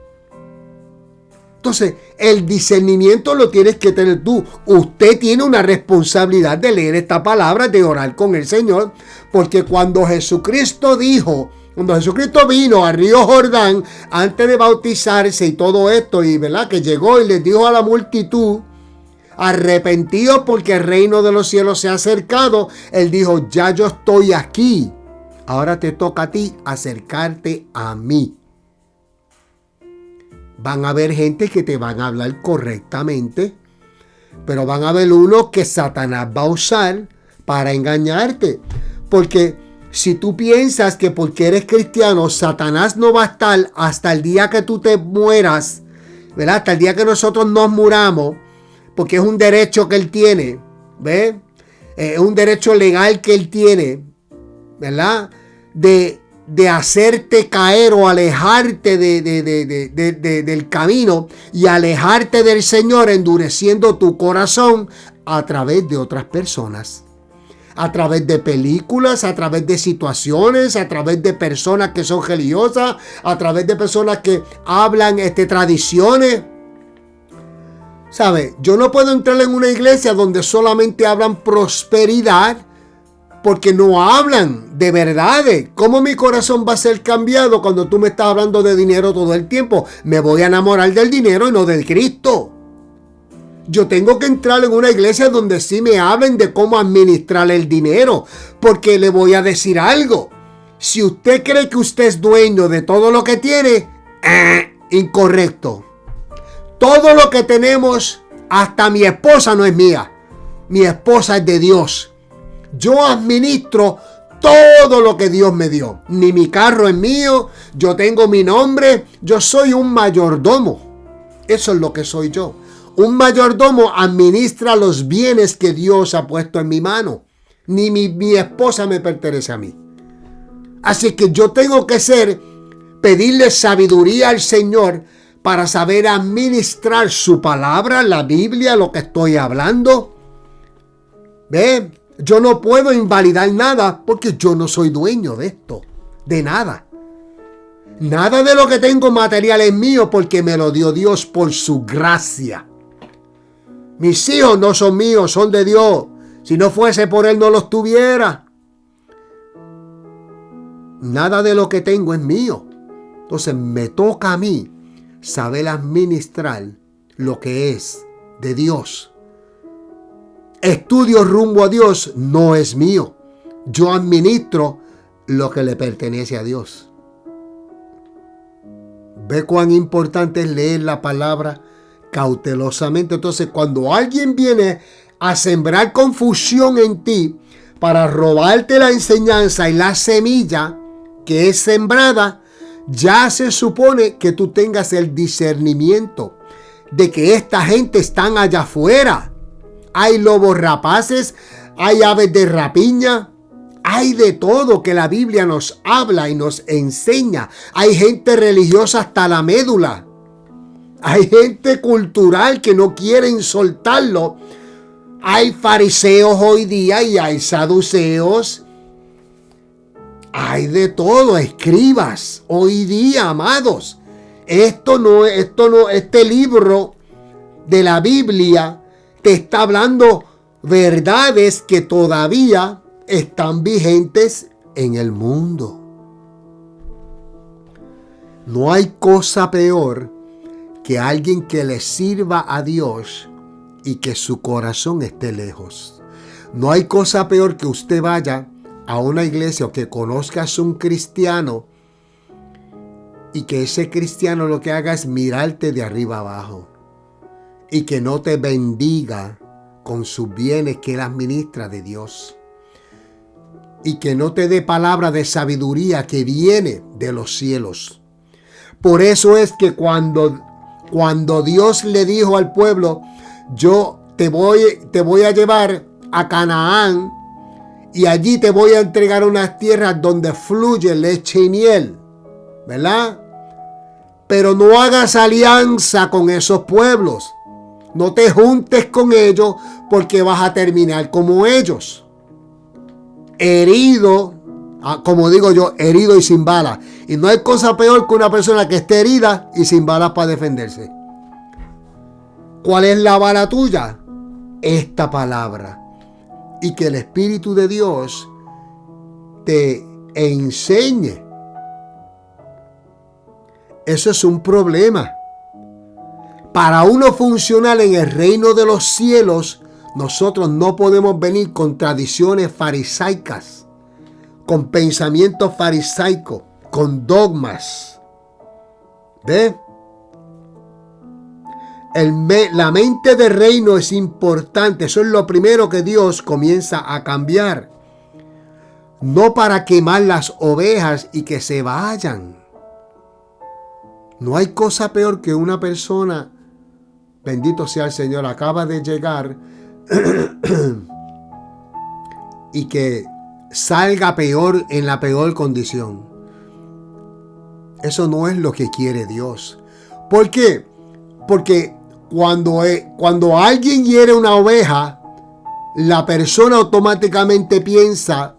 Entonces, el discernimiento lo tienes que tener tú. Usted tiene una responsabilidad de leer esta palabra, de orar con el Señor, porque cuando Jesucristo vino al río Jordán, antes de bautizarse y todo esto, y verdad que llegó y les dijo a la multitud: arrepentidos porque el reino de los cielos se ha acercado. Él dijo: ya yo estoy aquí. Ahora te toca a ti acercarte a mí. Van a haber gente que te van a hablar correctamente, pero van a haber unos que Satanás va a usar para engañarte. Porque si tú piensas que porque eres cristiano, Satanás no va a estar hasta el día que tú te mueras, ¿verdad? Hasta el día que nosotros nos muramos, porque es un derecho que él tiene, ¿ves? Es un derecho legal que él tiene, ¿verdad? De hacerte caer o alejarte del camino y alejarte del Señor, endureciendo tu corazón a través de otras personas, a través de películas, a través de situaciones, a través de personas que son religiosas, a través de personas que hablan tradiciones. ¿Sabe? Yo no puedo entrar en una iglesia donde solamente hablan prosperidad, porque no hablan de verdades. ¿Cómo mi corazón va a ser cambiado cuando tú me estás hablando de dinero todo el tiempo? Me voy a enamorar del dinero y no del Cristo. Yo tengo que entrar en una iglesia donde sí me hablen de cómo administrar el dinero, porque le voy a decir algo. Si usted cree que usted es dueño de todo lo que tiene, incorrecto. Todo lo que tenemos, hasta mi esposa no es mía. Mi esposa es de Dios. Yo administro todo lo que Dios me dio. Ni mi carro es mío, yo tengo mi nombre, yo soy un mayordomo. Eso es lo que soy yo. Un mayordomo administra los bienes que Dios ha puesto en mi mano. Ni mi esposa me pertenece a mí. Así que yo tengo que pedirle sabiduría al Señor para saber administrar su palabra, la Biblia, lo que estoy hablando. ¿Ve? Yo no puedo invalidar nada porque yo no soy dueño de esto, de nada. Nada de lo que tengo material es mío porque me lo dio Dios por su gracia. Mis hijos no son míos, son de Dios. Si no fuese por Él, no los tuviera. Nada de lo que tengo es mío. Entonces me toca a mí saber administrar lo que es de Dios. Estudio rumbo a Dios no es mío. Yo administro lo que le pertenece a Dios. Ve cuán importante es leer la palabra cautelosamente. Entonces, cuando alguien viene a sembrar confusión en ti para robarte la enseñanza y la semilla que es sembrada, ya se supone que tú tengas el discernimiento de que esta gente están allá afuera. Hay lobos rapaces, hay aves de rapiña, hay de todo que la Biblia nos habla y nos enseña. Hay gente religiosa hasta la médula. Hay gente cultural que no quieren soltarlo. Hay fariseos hoy día y hay saduceos. Hay de todo, escribas hoy día, amados. Este libro de la Biblia te está hablando verdades que todavía están vigentes en el mundo. No hay cosa peor que alguien que le sirva a Dios y que su corazón esté lejos. No hay cosa peor que usted vaya a una iglesia o que conozcas un cristiano y que ese cristiano lo que haga es mirarte de arriba abajo y que no te bendiga con sus bienes que él administra de Dios y que no te dé palabra de sabiduría que viene de los cielos. Por eso es que cuando Dios le dijo al pueblo, yo te voy a llevar a Canaán y allí te voy a entregar unas tierras donde fluye leche y miel, ¿verdad? Pero no hagas alianza con esos pueblos. No te juntes con ellos porque vas a terminar como ellos. Herido, como digo yo, herido y sin balas. Y no hay cosa peor que una persona que esté herida y sin balas para defenderse. ¿Cuál es la bala tuya? Esta palabra. Y que el Espíritu de Dios te enseñe. Eso es un problema. Para uno funcionar en el reino de los cielos, nosotros no podemos venir con tradiciones farisaicas, con pensamientos farisaicos, con dogmas. ¿Ve? La mente del reino es importante. Eso es lo primero que Dios comienza a cambiar. No para quemar las ovejas y que se vayan. No hay cosa peor que una persona, bendito sea el Señor, acaba de llegar y que salga peor, en la peor condición. Eso no es lo que quiere Dios. ¿Por qué? Porque cuando alguien hiere una oveja, la persona automáticamente piensa,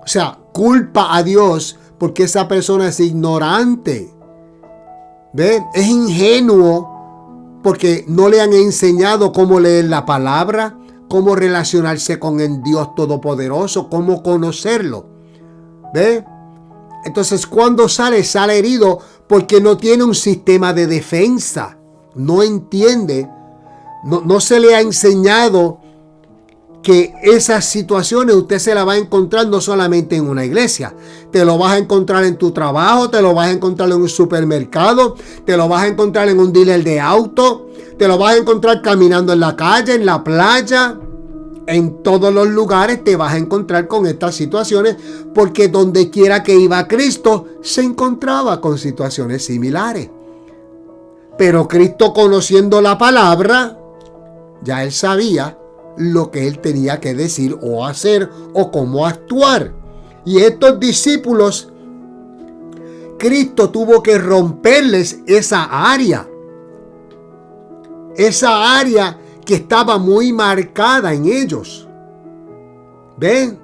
o sea, culpa a Dios porque esa persona es ignorante. ¿Ve? Es ingenuo porque no le han enseñado cómo leer la palabra, cómo relacionarse con el Dios Todopoderoso, cómo conocerlo. ¿Ve? Entonces cuando sale herido porque no tiene un sistema de defensa. No entiende no se le ha enseñado que esas situaciones usted se las va a encontrar no solamente en una iglesia. Te lo vas a encontrar en tu trabajo, te lo vas a encontrar en un supermercado, te lo vas a encontrar en un dealer de auto, te lo vas a encontrar caminando en la calle, en la playa. En todos los lugares te vas a encontrar con estas situaciones, porque donde quiera que iba Cristo se encontraba con situaciones similares. Pero Cristo, conociendo la palabra, ya él sabía lo que él tenía que decir o hacer o cómo actuar. Y estos discípulos, Cristo tuvo que romperles esa área que estaba muy marcada en ellos. ¿Ven?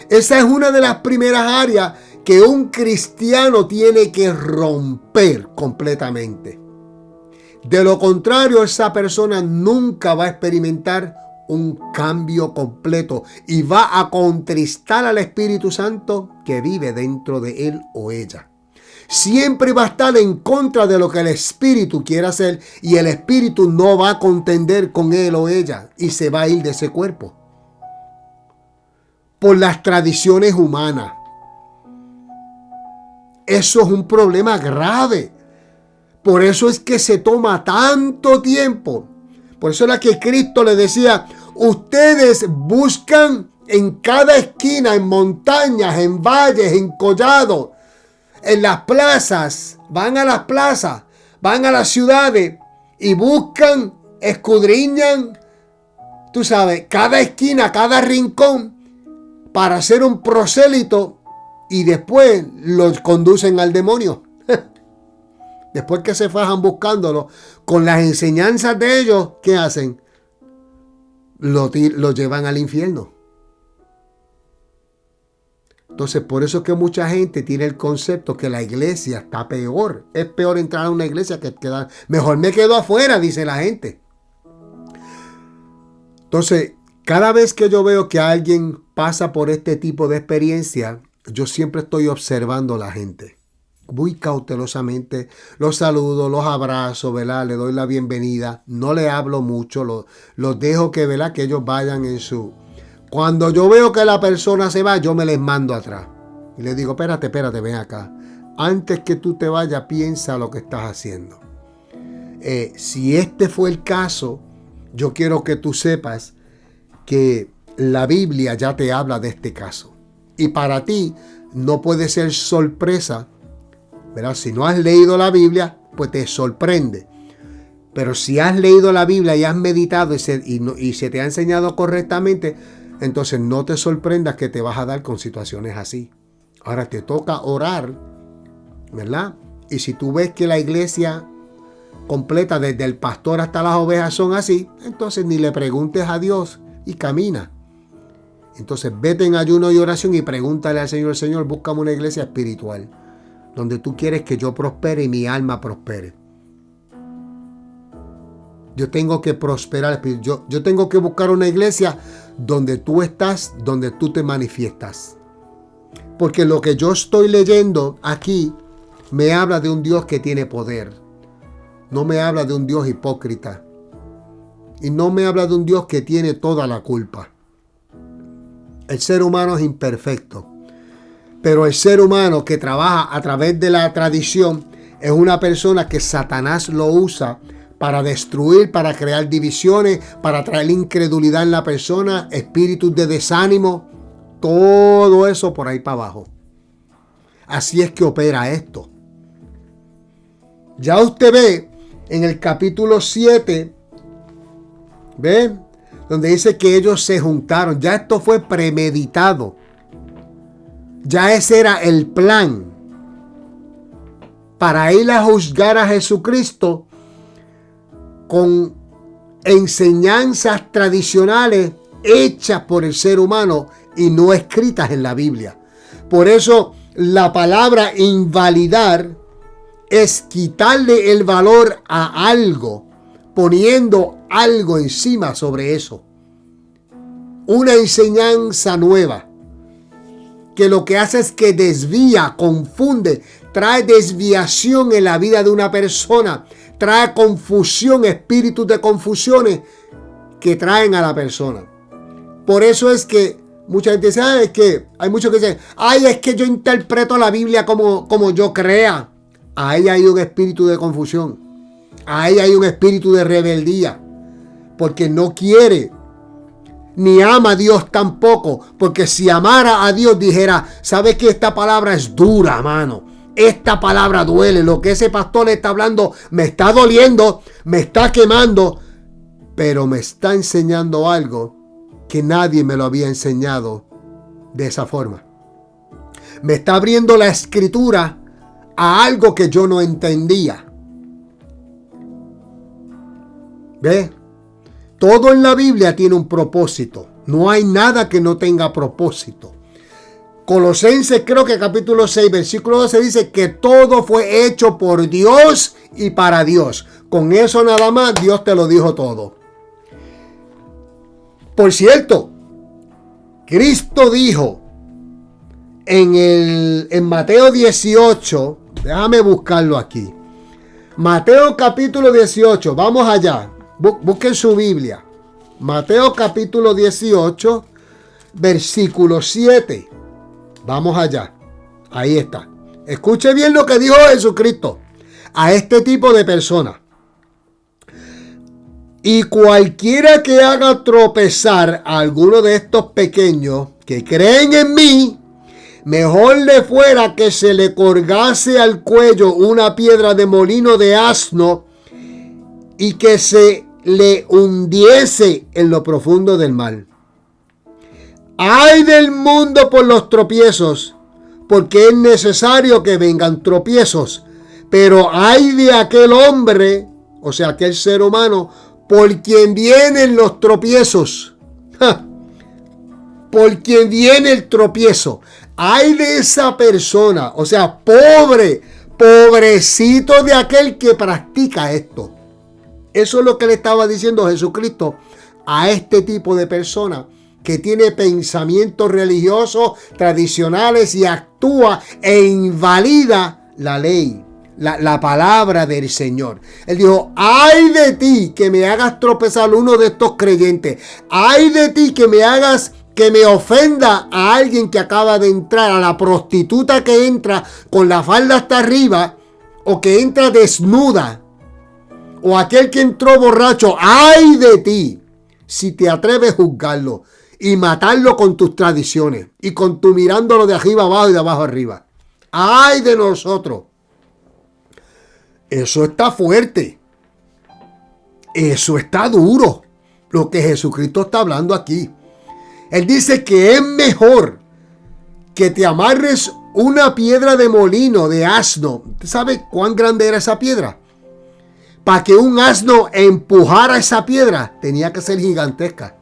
Esa es una de las primeras áreas que un cristiano tiene que romper completamente. De lo contrario, esa persona nunca va a experimentar un cambio completo y va a contristar al Espíritu Santo que vive dentro de él o ella. Siempre va a estar en contra de lo que el Espíritu quiere hacer, y el Espíritu no va a contender con él o ella y se va a ir de ese cuerpo por las tradiciones humanas. Eso es un problema grave. Por eso es que se toma tanto tiempo. Por eso era que Cristo le decía: ustedes buscan en cada esquina, en montañas, en valles, en collados, en las plazas, van a las plazas, van a las ciudades y buscan, escudriñan, tú sabes, cada esquina, cada rincón para hacer un prosélito, y después los conducen al demonio. Después que se fajan buscándolo, con las enseñanzas de ellos, ¿qué hacen? Lo llevan al infierno. Entonces, por eso es que mucha gente tiene el concepto que la iglesia está peor. Es peor entrar a una iglesia que quedar. Mejor me quedo afuera, dice la gente. Entonces, cada vez que yo veo que alguien pasa por este tipo de experiencia, yo siempre estoy observando a la gente. Muy cautelosamente, los saludo, los abrazo, ¿verdad? Le doy la bienvenida. No le hablo mucho, los dejo que, ¿verdad?, que ellos vayan en su... Cuando yo veo que la persona se va, yo me les mando atrás. Y les digo: espérate, ven acá. Antes que tú te vayas, piensa lo que estás haciendo. Si este fue el caso, yo quiero que tú sepas que la Biblia ya te habla de este caso. Y para ti no puede ser sorpresa, ¿verdad? Si no has leído la Biblia, pues te sorprende. Pero si has leído la Biblia y has meditado y se te ha enseñado correctamente, entonces no te sorprendas que te vas a dar con situaciones así. Ahora te toca orar, ¿verdad? Y si tú ves que la iglesia completa, desde el pastor hasta las ovejas, son así, entonces ni le preguntes a Dios y camina. Entonces vete en ayuno y oración y pregúntale al Señor: Señor, búscame una iglesia espiritual donde tú quieres que yo prospere y mi alma prospere. Yo tengo que prosperar. Yo tengo que buscar una iglesia donde tú estás, donde tú te manifiestas. Porque lo que yo estoy leyendo aquí me habla de un Dios que tiene poder. No me habla de un Dios hipócrita. Y no me habla de un Dios que tiene toda la culpa. El ser humano es imperfecto. Pero el ser humano que trabaja a través de la tradición es una persona que Satanás lo usa para destruir, para crear divisiones, para traer incredulidad en la persona, espíritus de desánimo, todo eso por ahí para abajo. Así es que opera esto. Ya usted ve en el capítulo 7, ¿ve?, donde dice que ellos se juntaron. Ya esto fue premeditado. Ya ese era el plan para ir a juzgar a Jesucristo con enseñanzas tradicionales hechas por el ser humano y no escritas en la Biblia. Por eso la palabra invalidar es quitarle el valor a algo, poniendo algo encima sobre eso. Una enseñanza nueva que lo que hace es que desvía, confunde, trae desviación en la vida de una persona, trae confusión, espíritus de confusiones que traen a la persona. Por eso es que mucha gente dice, es que hay muchos que dicen, es que yo interpreto la Biblia como yo crea. Ahí hay un espíritu de confusión. Ahí hay un espíritu de rebeldía. Porque no quiere, ni ama a Dios tampoco. Porque si amara a Dios dijera, ¿sabes que esta palabra es dura, mano? Esta palabra duele. Lo que ese pastor le está hablando me está doliendo, me está quemando. Pero me está enseñando algo que nadie me lo había enseñado de esa forma. Me está abriendo la escritura a algo que yo no entendía. ¿Ve? Todo en la Biblia tiene un propósito. No hay nada que no tenga propósito. Colosenses, creo que capítulo 6, versículo 12 dice que todo fue hecho por Dios y para Dios. Con eso nada más Dios te lo dijo todo. Por cierto, Cristo dijo en Mateo 18, déjame buscarlo aquí. Mateo capítulo 18, vamos allá. Busquen su Biblia. Mateo capítulo 18, versículo 7. Vamos allá. Ahí está. Escuche bien lo que dijo Jesucristo a este tipo de personas. Y cualquiera que haga tropezar a alguno de estos pequeños que creen en mí, mejor le fuera que se le colgase al cuello una piedra de molino de asno y que se le hundiese en lo profundo del mar. Ay del mundo por los tropiezos, porque es necesario que vengan tropiezos. Pero ay de aquel hombre, o sea, aquel ser humano, por quien vienen los tropiezos. Por quien viene el tropiezo. Ay de esa persona, o sea, pobrecito de aquel que practica esto. Eso es lo que le estaba diciendo Jesucristo a este tipo de persona que tiene pensamientos religiosos, tradicionales y actúa e invalida la ley, la palabra del Señor. Él dijo, ay de ti que me hagas tropezar uno de estos creyentes. Ay de ti que me ofenda a alguien que acaba de entrar, a la prostituta que entra con la falda hasta arriba o que entra desnuda. O aquel que entró borracho, ¡ay de ti! Si te atreves a juzgarlo y matarlo con tus tradiciones y con tu mirándolo de arriba abajo y de abajo arriba. ¡Ay de nosotros! Eso está fuerte. Eso está duro. Lo que Jesucristo está hablando aquí. Él dice que es mejor que te amarres una piedra de molino de asno. ¿Usted sabe cuán grande era esa piedra? Para que un asno empujara esa piedra, tenía que ser gigantesca.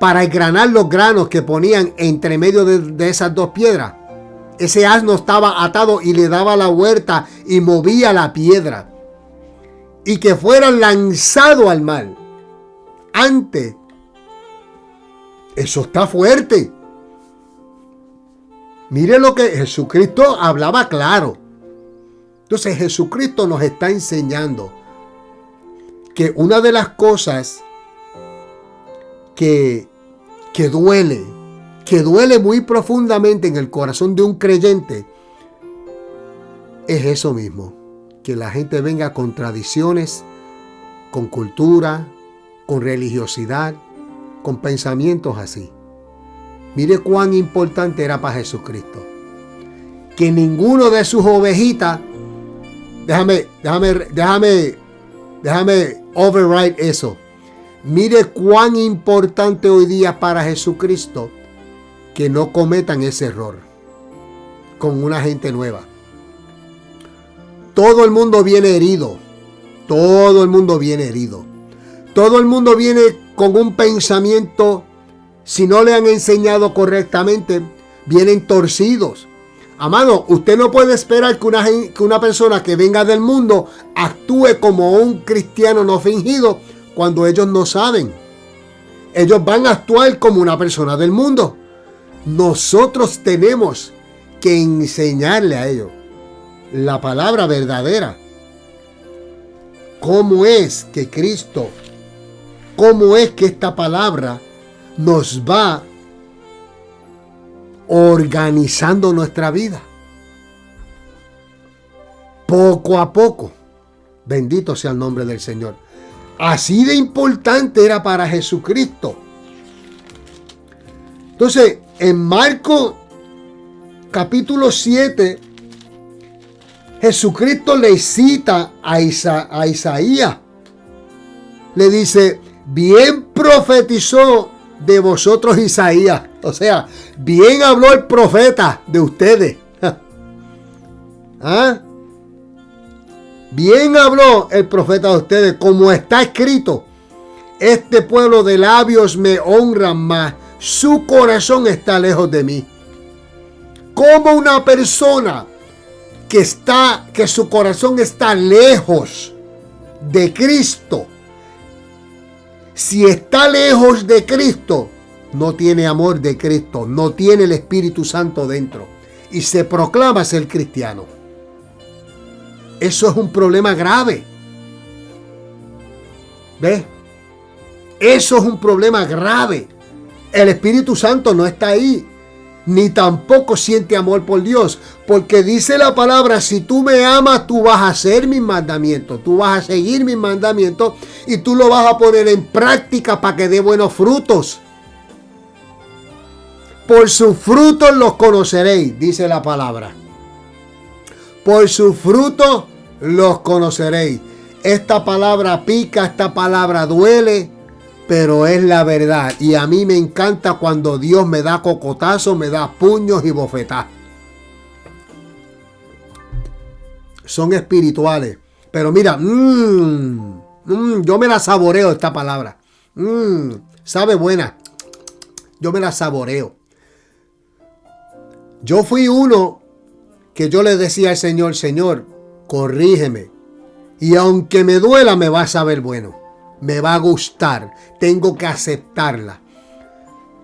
Para engranar los granos que ponían entre medio de esas dos piedras. Ese asno estaba atado y le daba la vuelta y movía la piedra. Y que fuera lanzado al mar. Antes. Eso está fuerte. Mire lo que Jesucristo hablaba claro. Entonces Jesucristo nos está enseñando que una de las cosas que duele muy profundamente en el corazón de un creyente, es eso mismo, que la gente venga con tradiciones, con cultura, con religiosidad, con pensamientos así. Mire cuán importante era para Jesucristo que ninguno de sus ovejitas, déjame override eso. Mire cuán importante hoy día para Jesucristo que no cometan ese error con una gente nueva. Todo el mundo viene herido. Todo el mundo viene herido. Todo el mundo viene con un pensamiento, si no le han enseñado correctamente, vienen torcidos. Amado, usted no puede esperar que una persona que venga del mundo actúe como un cristiano no fingido cuando ellos no saben. Ellos van a actuar como una persona del mundo. Nosotros tenemos que enseñarle a ellos. la palabra verdadera. ¿Cómo es que Cristo, cómo es que esta palabra nos va organizando nuestra vida? Poco a poco. Bendito sea el nombre del Señor. Así de importante era para Jesucristo. Entonces, en Marcos capítulo 7, Jesucristo le cita a Isaías. Le dice, bien profetizó de vosotros Isaías. O sea, bien habló el profeta de ustedes. ¿Ah? Bien habló el profeta de ustedes, como está escrito: este pueblo de labios me honra, mas su corazón está lejos de mí. Como una persona que su corazón está lejos de Cristo, si está lejos de Cristo, no tiene amor de Cristo, no tiene el Espíritu Santo dentro y se proclama ser cristiano. Eso es un problema grave. ¿Ves? Eso es un problema grave. El Espíritu Santo no está ahí, ni tampoco siente amor por Dios, porque dice la palabra: si tú me amas, tú vas a hacer mis mandamientos, tú vas a seguir mis mandamientos y tú lo vas a poner en práctica para que dé buenos frutos. Por sus frutos los conoceréis, dice la palabra. Por sus frutos los conoceréis. Esta palabra pica, esta palabra duele, pero es la verdad. Y a mí me encanta cuando Dios me da cocotazos, me da puños y bofetadas. Son espirituales. Pero mira, yo me la saboreo esta palabra. Sabe buena. Yo me la saboreo. Yo fui uno que yo le decía al Señor: Señor, corrígeme. Y aunque me duela, me va a saber bueno. Me va a gustar. Tengo que aceptarla.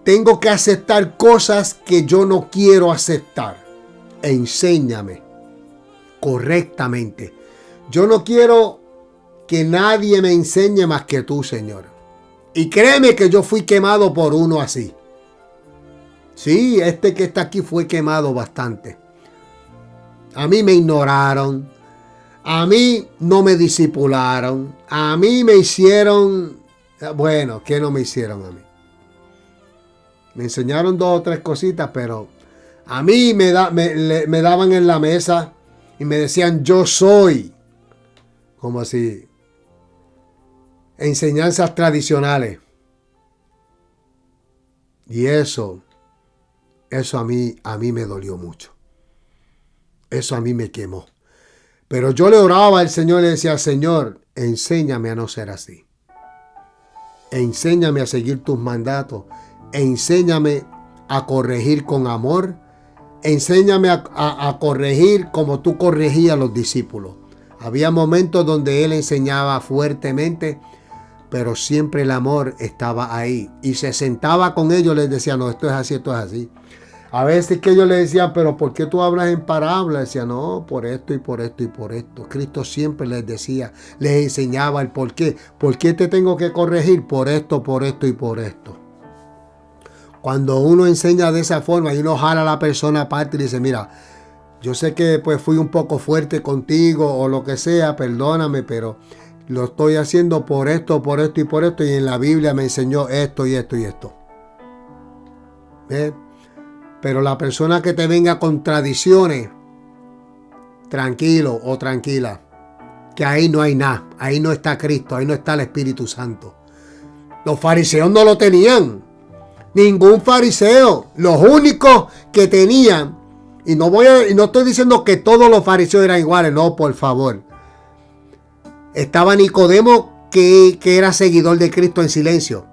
Tengo que aceptar cosas que yo no quiero aceptar. Enséñame correctamente. Yo no quiero que nadie me enseñe más que tú, Señor. Y créeme que yo fui quemado por uno así. Sí, este que está aquí fue quemado bastante. A mí me ignoraron. A mí no me discipularon. A mí me hicieron... Bueno, ¿qué no me hicieron a mí? Me enseñaron 2 o 3 cositas, pero a mí me daban en la mesa y me decían: yo soy. Como si... enseñanzas tradicionales. Y eso a mí me dolió mucho. Eso a mí me quemó. Pero yo le oraba al Señor y le decía: Señor, enséñame a no ser así. Enséñame a seguir tus mandatos. Enséñame a corregir con amor. Enséñame a corregir como tú corregías a los discípulos. Había momentos donde Él enseñaba fuertemente, pero siempre el amor estaba ahí. Y se sentaba con ellos y les decía: no, esto es así, esto es así. A veces que ellos le decían: pero ¿por qué tú hablas en parábola? Decía: no, por esto y por esto y por esto. Cristo siempre les decía, les enseñaba el por qué. ¿Por qué te tengo que corregir? Por esto y por esto. Cuando uno enseña de esa forma y uno jala a la persona aparte y dice: mira, yo sé que pues fui un poco fuerte contigo o lo que sea, perdóname, pero lo estoy haciendo por esto y por esto. Y en la Biblia me enseñó esto y esto y esto. ¿Ves? Pero la persona que te venga con tradiciones, tranquilo o tranquila, que ahí no hay nada, ahí no está Cristo, ahí no está el Espíritu Santo. Los fariseos no lo tenían, ningún fariseo. Los únicos que tenían, y no estoy diciendo que todos los fariseos eran iguales, no, por favor. Estaba Nicodemo, que era seguidor de Cristo en silencio.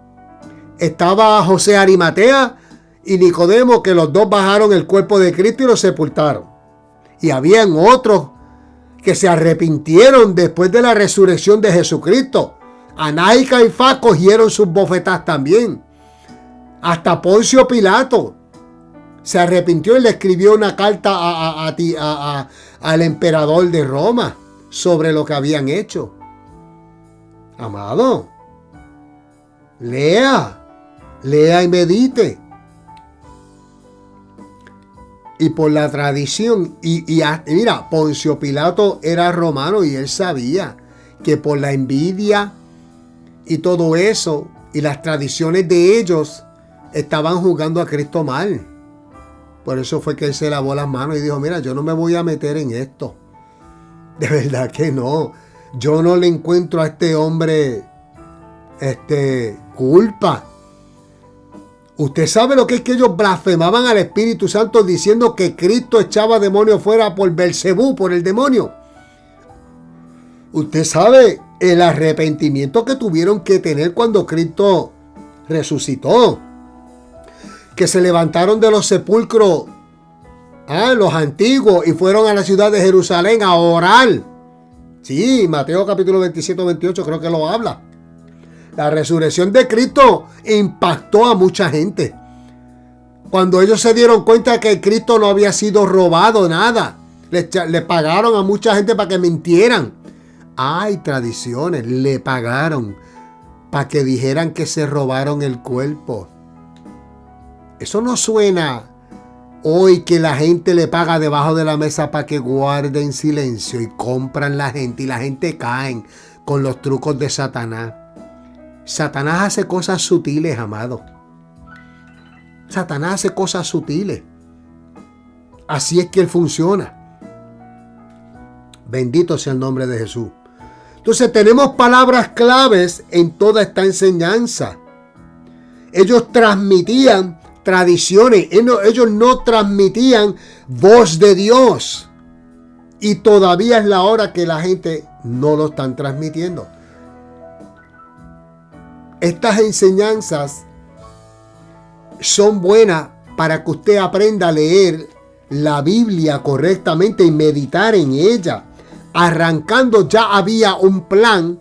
Estaba José Arimatea y Nicodemo, que los dos bajaron el cuerpo de Cristo y lo sepultaron. Y habían otros que se arrepintieron después de la resurrección de Jesucristo. Anás y Caifás cogieron sus bofetadas también. Hasta Poncio Pilato se arrepintió y le escribió una carta al emperador de Roma sobre lo que habían hecho. Amado, lea y medite. Y por la tradición, y mira, Poncio Pilato era romano y él sabía que por la envidia y todo eso y las tradiciones de ellos estaban juzgando a Cristo mal. Por eso fue que él se lavó las manos y dijo, mira, yo no me voy a meter en esto. De verdad que no. Yo no le encuentro a este hombre culpa. Usted sabe lo que es que ellos blasfemaban al Espíritu Santo diciendo que Cristo echaba demonios fuera por Belcebú, por el demonio. Usted sabe el arrepentimiento que tuvieron que tener cuando Cristo resucitó. Que se levantaron de los sepulcros, los antiguos, y fueron a la ciudad de Jerusalén a orar. Sí, Mateo capítulo 27, 28 creo que lo habla. La resurrección de Cristo impactó a mucha gente. Cuando ellos se dieron cuenta que Cristo no había sido robado nada, le pagaron a mucha gente para que mintieran. Hay tradiciones, le pagaron para que dijeran que se robaron el cuerpo. Eso no suena hoy que la gente le paga debajo de la mesa para que guarden silencio y compran la gente y la gente caen con los trucos de Satanás. Satanás hace cosas sutiles, amado. Satanás hace cosas sutiles. Así es que él funciona. Bendito sea el nombre de Jesús. Entonces tenemos palabras claves en toda esta enseñanza. Ellos transmitían tradiciones. Ellos no transmitían voz de Dios. Y todavía es la hora que la gente no lo están transmitiendo. Estas enseñanzas son buenas para que usted aprenda a leer la Biblia correctamente y meditar en ella. Arrancando ya había un plan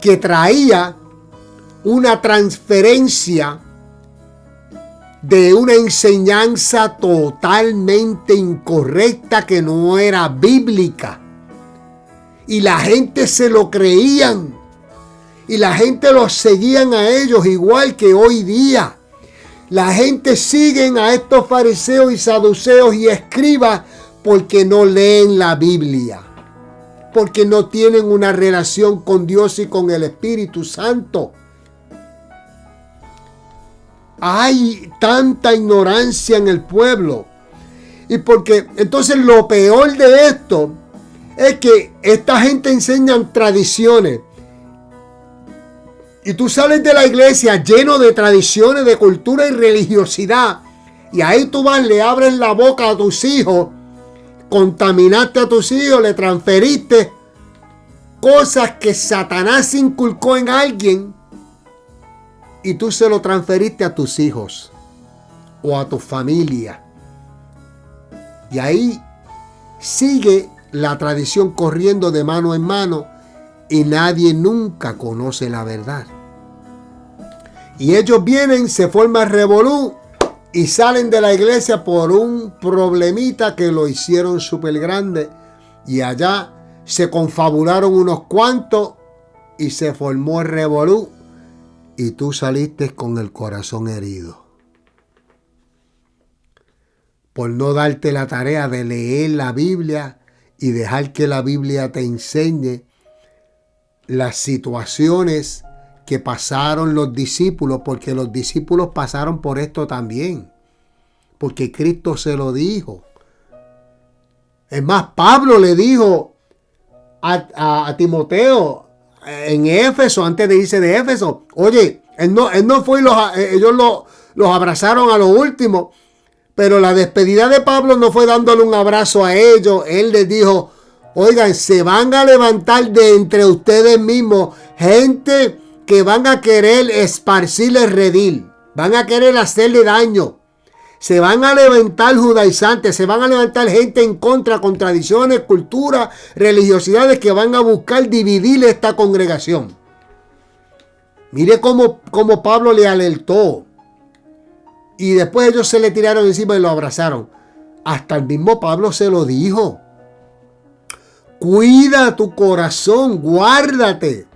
que traía una transferencia de una enseñanza totalmente incorrecta que no era bíblica. Y la gente se lo creían. Y la gente los seguían a ellos igual que hoy día. La gente sigue a estos fariseos y saduceos y escribas porque no leen la Biblia. Porque no tienen una relación con Dios y con el Espíritu Santo. Hay tanta ignorancia en el pueblo. Y porque entonces lo peor de esto es que esta gente enseña tradiciones. Y tú sales de la iglesia lleno de tradiciones, de cultura y religiosidad. Y ahí tú vas, le abres la boca a tus hijos. Contaminaste a tus hijos, le transferiste cosas que Satanás inculcó en alguien. Y tú se lo transferiste a tus hijos o a tu familia. Y ahí sigue la tradición corriendo de mano en mano y nadie nunca conoce la verdad. Y ellos vienen, se forma el revolú y salen de la iglesia por un problemita que lo hicieron súper grande. Y allá se confabularon unos cuantos y se formó el revolú. Y tú saliste con el corazón herido. Por no darte la tarea de leer la Biblia y dejar que la Biblia te enseñe las situaciones que pasaron los discípulos, porque los discípulos pasaron por esto también. Porque Cristo se lo dijo. Es más, Pablo le dijo a Timoteo en Éfeso, antes de irse de Éfeso, oye, él no fue y ellos los abrazaron a lo último, pero la despedida de Pablo no fue dándole un abrazo a ellos. Él les dijo, oigan, se van a levantar de entre ustedes mismos gente que van a querer esparcirle redil, van a querer hacerle daño. Se van a levantar judaizantes, se van a levantar gente en contra con tradiciones, culturas, religiosidades que van a buscar dividir esta congregación. Mire cómo Pablo le alertó. Y después ellos se le tiraron encima y lo abrazaron. Hasta el mismo Pablo se lo dijo. Cuida tu corazón, guárdate.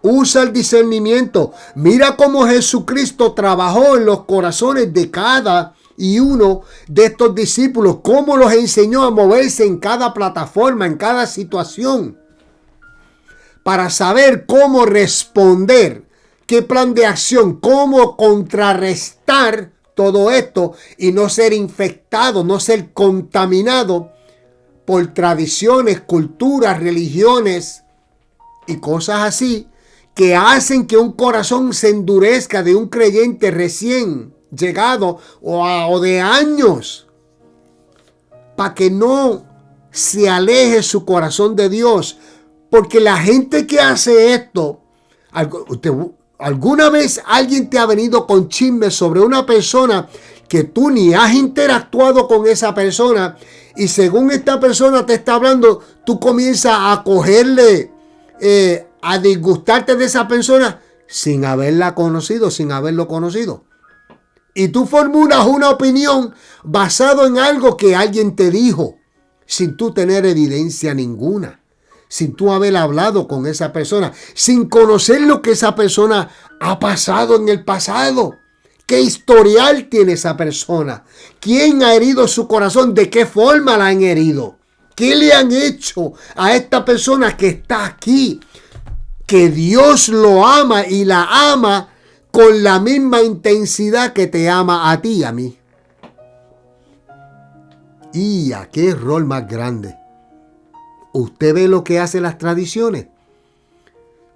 Usa el discernimiento. Mira cómo Jesucristo trabajó en los corazones de cada y uno de estos discípulos. Cómo los enseñó a moverse en cada plataforma, en cada situación. Para saber cómo responder, qué plan de acción, cómo contrarrestar todo esto y no ser infectado, no ser contaminado por tradiciones, culturas, religiones y cosas así que hacen que un corazón se endurezca de un creyente recién llegado o de años, para que no se aleje su corazón de Dios. Porque la gente que hace esto, ¿alguna vez alguien te ha venido con chismes sobre una persona que tú ni has interactuado con esa persona? Y según esta persona te está hablando, tú comienzas a cogerle, a disgustarte de esa persona sin haberla conocido, sin haberlo conocido. Y tú formulas una opinión basado en algo que alguien te dijo, sin tú tener evidencia ninguna, sin tú haber hablado con esa persona, sin conocer lo que esa persona ha pasado en el pasado. ¿Qué historial tiene esa persona? ¿Quién ha herido su corazón? ¿De qué forma la han herido? ¿Qué le han hecho a esta persona que está aquí? Que Dios lo ama y la ama con la misma intensidad que te ama a ti y a mí. Y a qué error más grande. Usted ve lo que hacen las tradiciones,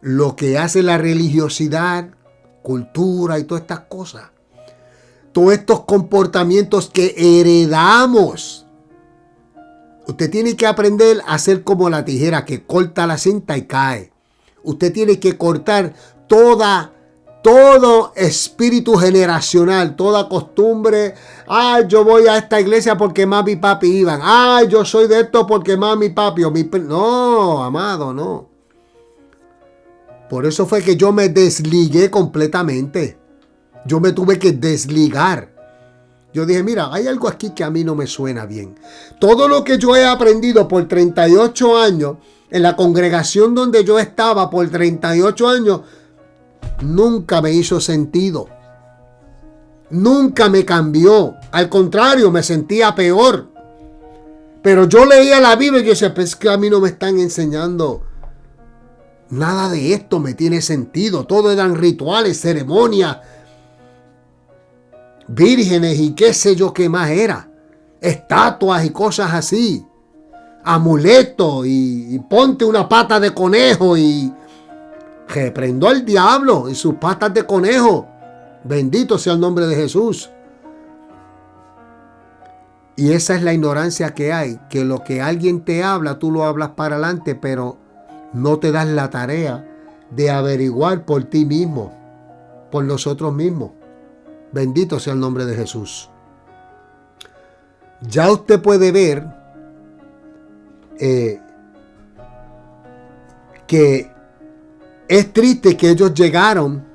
lo que hace la religiosidad, cultura y todas estas cosas. Todos estos comportamientos que heredamos. Usted tiene que aprender a ser como la tijera que corta la cinta y cae. Usted tiene que cortar todo espíritu generacional, toda costumbre. Ay, yo voy a esta iglesia porque mami y papi iban. Ay, yo soy de esto porque mami y papi. No, amado, no. Por eso fue que yo me desligué completamente. Yo me tuve que desligar. Yo dije, mira, hay algo aquí que a mí no me suena bien. Todo lo que yo he aprendido por 38 años, en la congregación donde yo estaba por 38 años, nunca me hizo sentido. Nunca me cambió. Al contrario, me sentía peor. Pero yo leía la Biblia y yo decía, pues es que a mí no me están enseñando. Nada de esto me tiene sentido. Todo eran rituales, ceremonias, vírgenes y qué sé yo qué más era. Estatuas y cosas así. Amuletos y ponte una pata de conejo y reprendó al diablo y sus patas de conejo. Bendito sea el nombre de Jesús. Y esa es la ignorancia que hay, que lo que alguien te habla, tú lo hablas para adelante, pero no te das la tarea de averiguar por ti mismo, por nosotros mismos. Bendito sea el nombre de Jesús. Ya usted puede ver que es triste que ellos llegaron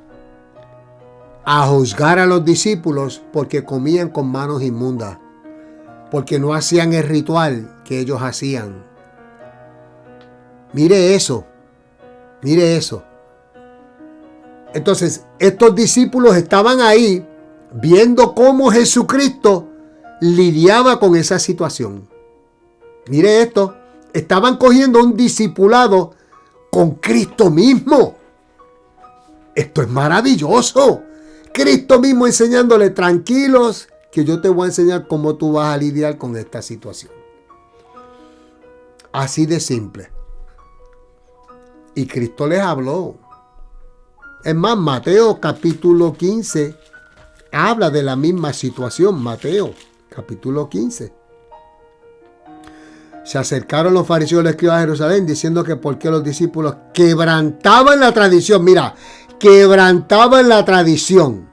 a juzgar a los discípulos porque comían con manos inmundas, porque no hacían el ritual que ellos hacían. Mire eso, mire eso. Entonces, estos discípulos estaban ahí viendo cómo Jesucristo lidiaba con esa situación. Mire esto, estaban cogiendo un discipulado con Cristo mismo. Esto es maravilloso. Cristo mismo enseñándole, tranquilos, que yo te voy a enseñar cómo tú vas a lidiar con esta situación. Así de simple. Y Cristo les habló. Es más, Mateo capítulo 15 habla de la misma situación. Mateo capítulo 15. Se acercaron los fariseos y los escribas a Jerusalén diciendo que por qué los discípulos quebrantaban la tradición. Mira, quebrantaban la tradición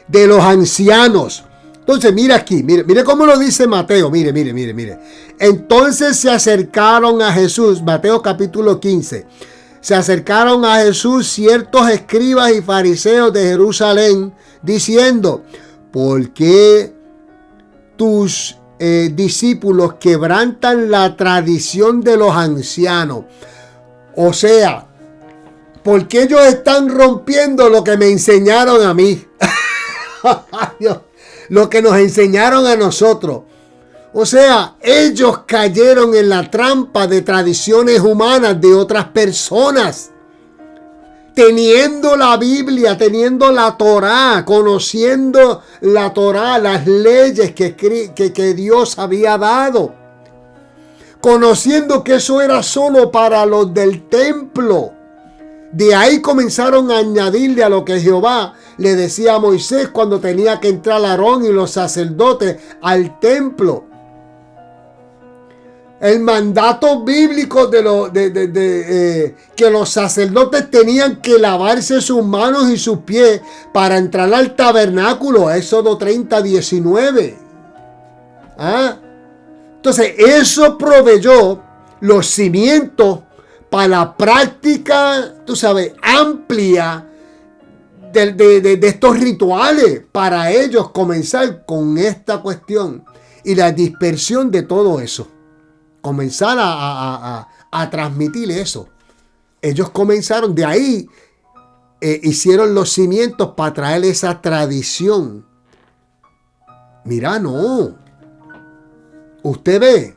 de los ancianos. Entonces, mira aquí, mire cómo lo dice Mateo. Mire. Entonces se acercaron a Jesús, Mateo capítulo 15. Se acercaron a Jesús ciertos escribas y fariseos de Jerusalén diciendo, ¿por qué tus discípulos quebrantan la tradición de los ancianos. O sea, ¿por qué ellos están rompiendo lo que me enseñaron a mí? Lo que nos enseñaron a nosotros. O sea, ellos cayeron en la trampa de tradiciones humanas de otras personas. Teniendo la Biblia, teniendo la Torá, conociendo la Torá, las leyes que Dios había dado. Conociendo que eso era solo para los del templo. De ahí comenzaron a añadirle a lo que Jehová le decía a Moisés cuando tenía que entrar Aarón y los sacerdotes al templo. El mandato bíblico que los sacerdotes tenían que lavarse sus manos y sus pies para entrar al tabernáculo. Éxodo 30:19. Entonces, eso proveyó los cimientos para la práctica, tú sabes, amplia de estos rituales. Para ellos comenzar con esta cuestión y la dispersión de todo eso. Comenzar a transmitir eso. Ellos comenzaron, de ahí hicieron los cimientos para traer esa tradición. Mira, no. Usted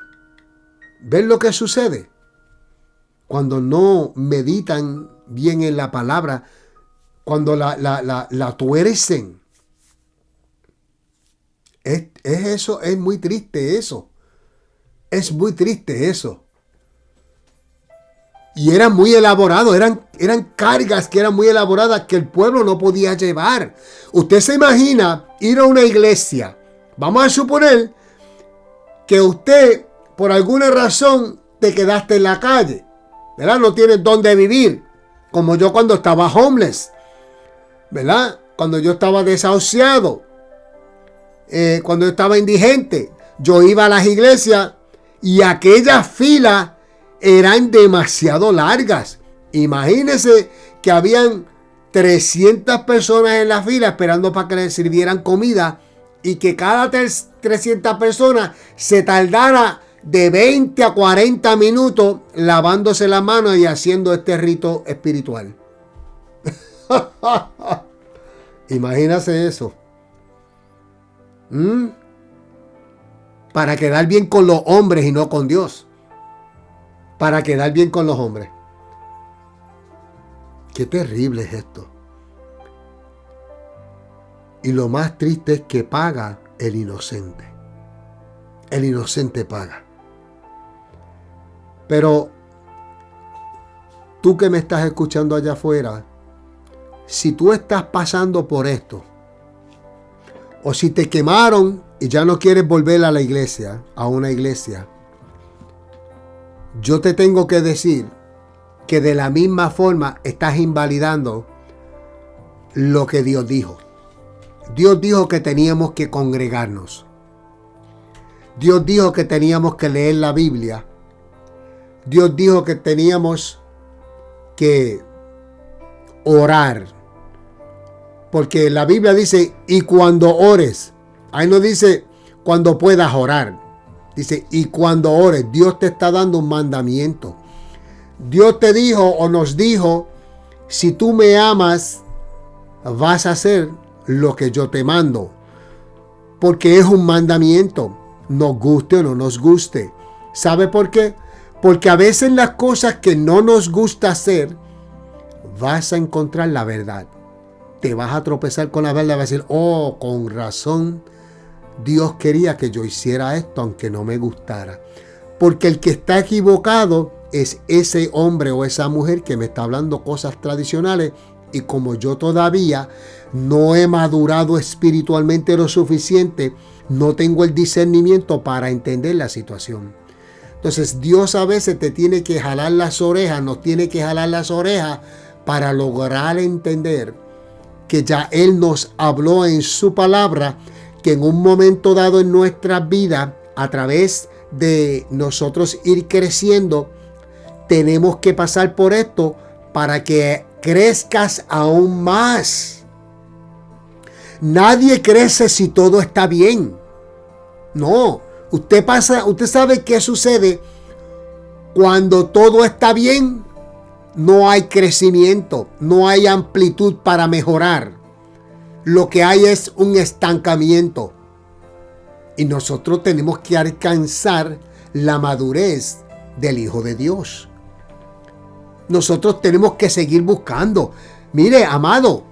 ve lo que sucede cuando no meditan bien en la palabra, cuando la tuercen. Eso, es muy triste eso. Es muy triste eso. Y era muy elaborado, eran cargas que eran muy elaboradas que el pueblo no podía llevar. Usted se imagina ir a una iglesia. Vamos a suponer que usted, por alguna razón, te quedaste en la calle, ¿verdad? No tienes dónde vivir. Como yo cuando estaba homeless, ¿verdad? Cuando yo estaba desahuciado, cuando yo estaba indigente, yo iba a las iglesias. Y aquellas filas eran demasiado largas. Imagínense que habían 300 personas en la fila esperando para que les sirvieran comida y que cada 300 personas se tardara de 20 a 40 minutos lavándose las manos y haciendo este rito espiritual. Imagínense eso. Para quedar bien con los hombres y no con Dios. Para quedar bien con los hombres. Qué terrible es esto. Y lo más triste es que paga el inocente. El inocente paga. Pero tú que me estás escuchando allá afuera, si tú estás pasando por esto, o si te quemaron y ya no quieres volver a la iglesia, a una iglesia, yo te tengo que decir que de la misma forma estás invalidando lo que Dios dijo. Dios dijo que teníamos que congregarnos. Dios dijo que teníamos que leer la Biblia. Dios dijo que teníamos que orar. Porque la Biblia dice, y cuando ores. Ahí no dice cuando puedas orar. Dice, y cuando ores. Dios te está dando un mandamiento. Dios te dijo o nos dijo, si tú me amas, vas a hacer lo que yo te mando. Porque es un mandamiento. Nos guste o no nos guste. ¿Sabe por qué? Porque a veces las cosas que no nos gusta hacer, vas a encontrar la verdad. Te vas a tropezar con la verdad. Vas a decir, oh, con razón, Dios quería que yo hiciera esto, aunque no me gustara. Porque el que está equivocado es ese hombre o esa mujer que me está hablando cosas tradicionales. Y como yo todavía no he madurado espiritualmente lo suficiente, no tengo el discernimiento para entender la situación. Entonces Dios a veces te tiene que jalar las orejas, nos tiene que jalar las orejas para lograr entender que ya Él nos habló en su palabra, que en un momento dado en nuestra vida, a través de nosotros ir creciendo, tenemos que pasar por esto para que crezcas aún más. Nadie crece si todo está bien. No, Usted sabe qué sucede cuando todo está bien. No hay crecimiento, no hay amplitud para mejorar. Lo que hay es un estancamiento. Y nosotros tenemos que alcanzar la madurez del Hijo de Dios. Nosotros tenemos que seguir buscando. Mire, amado,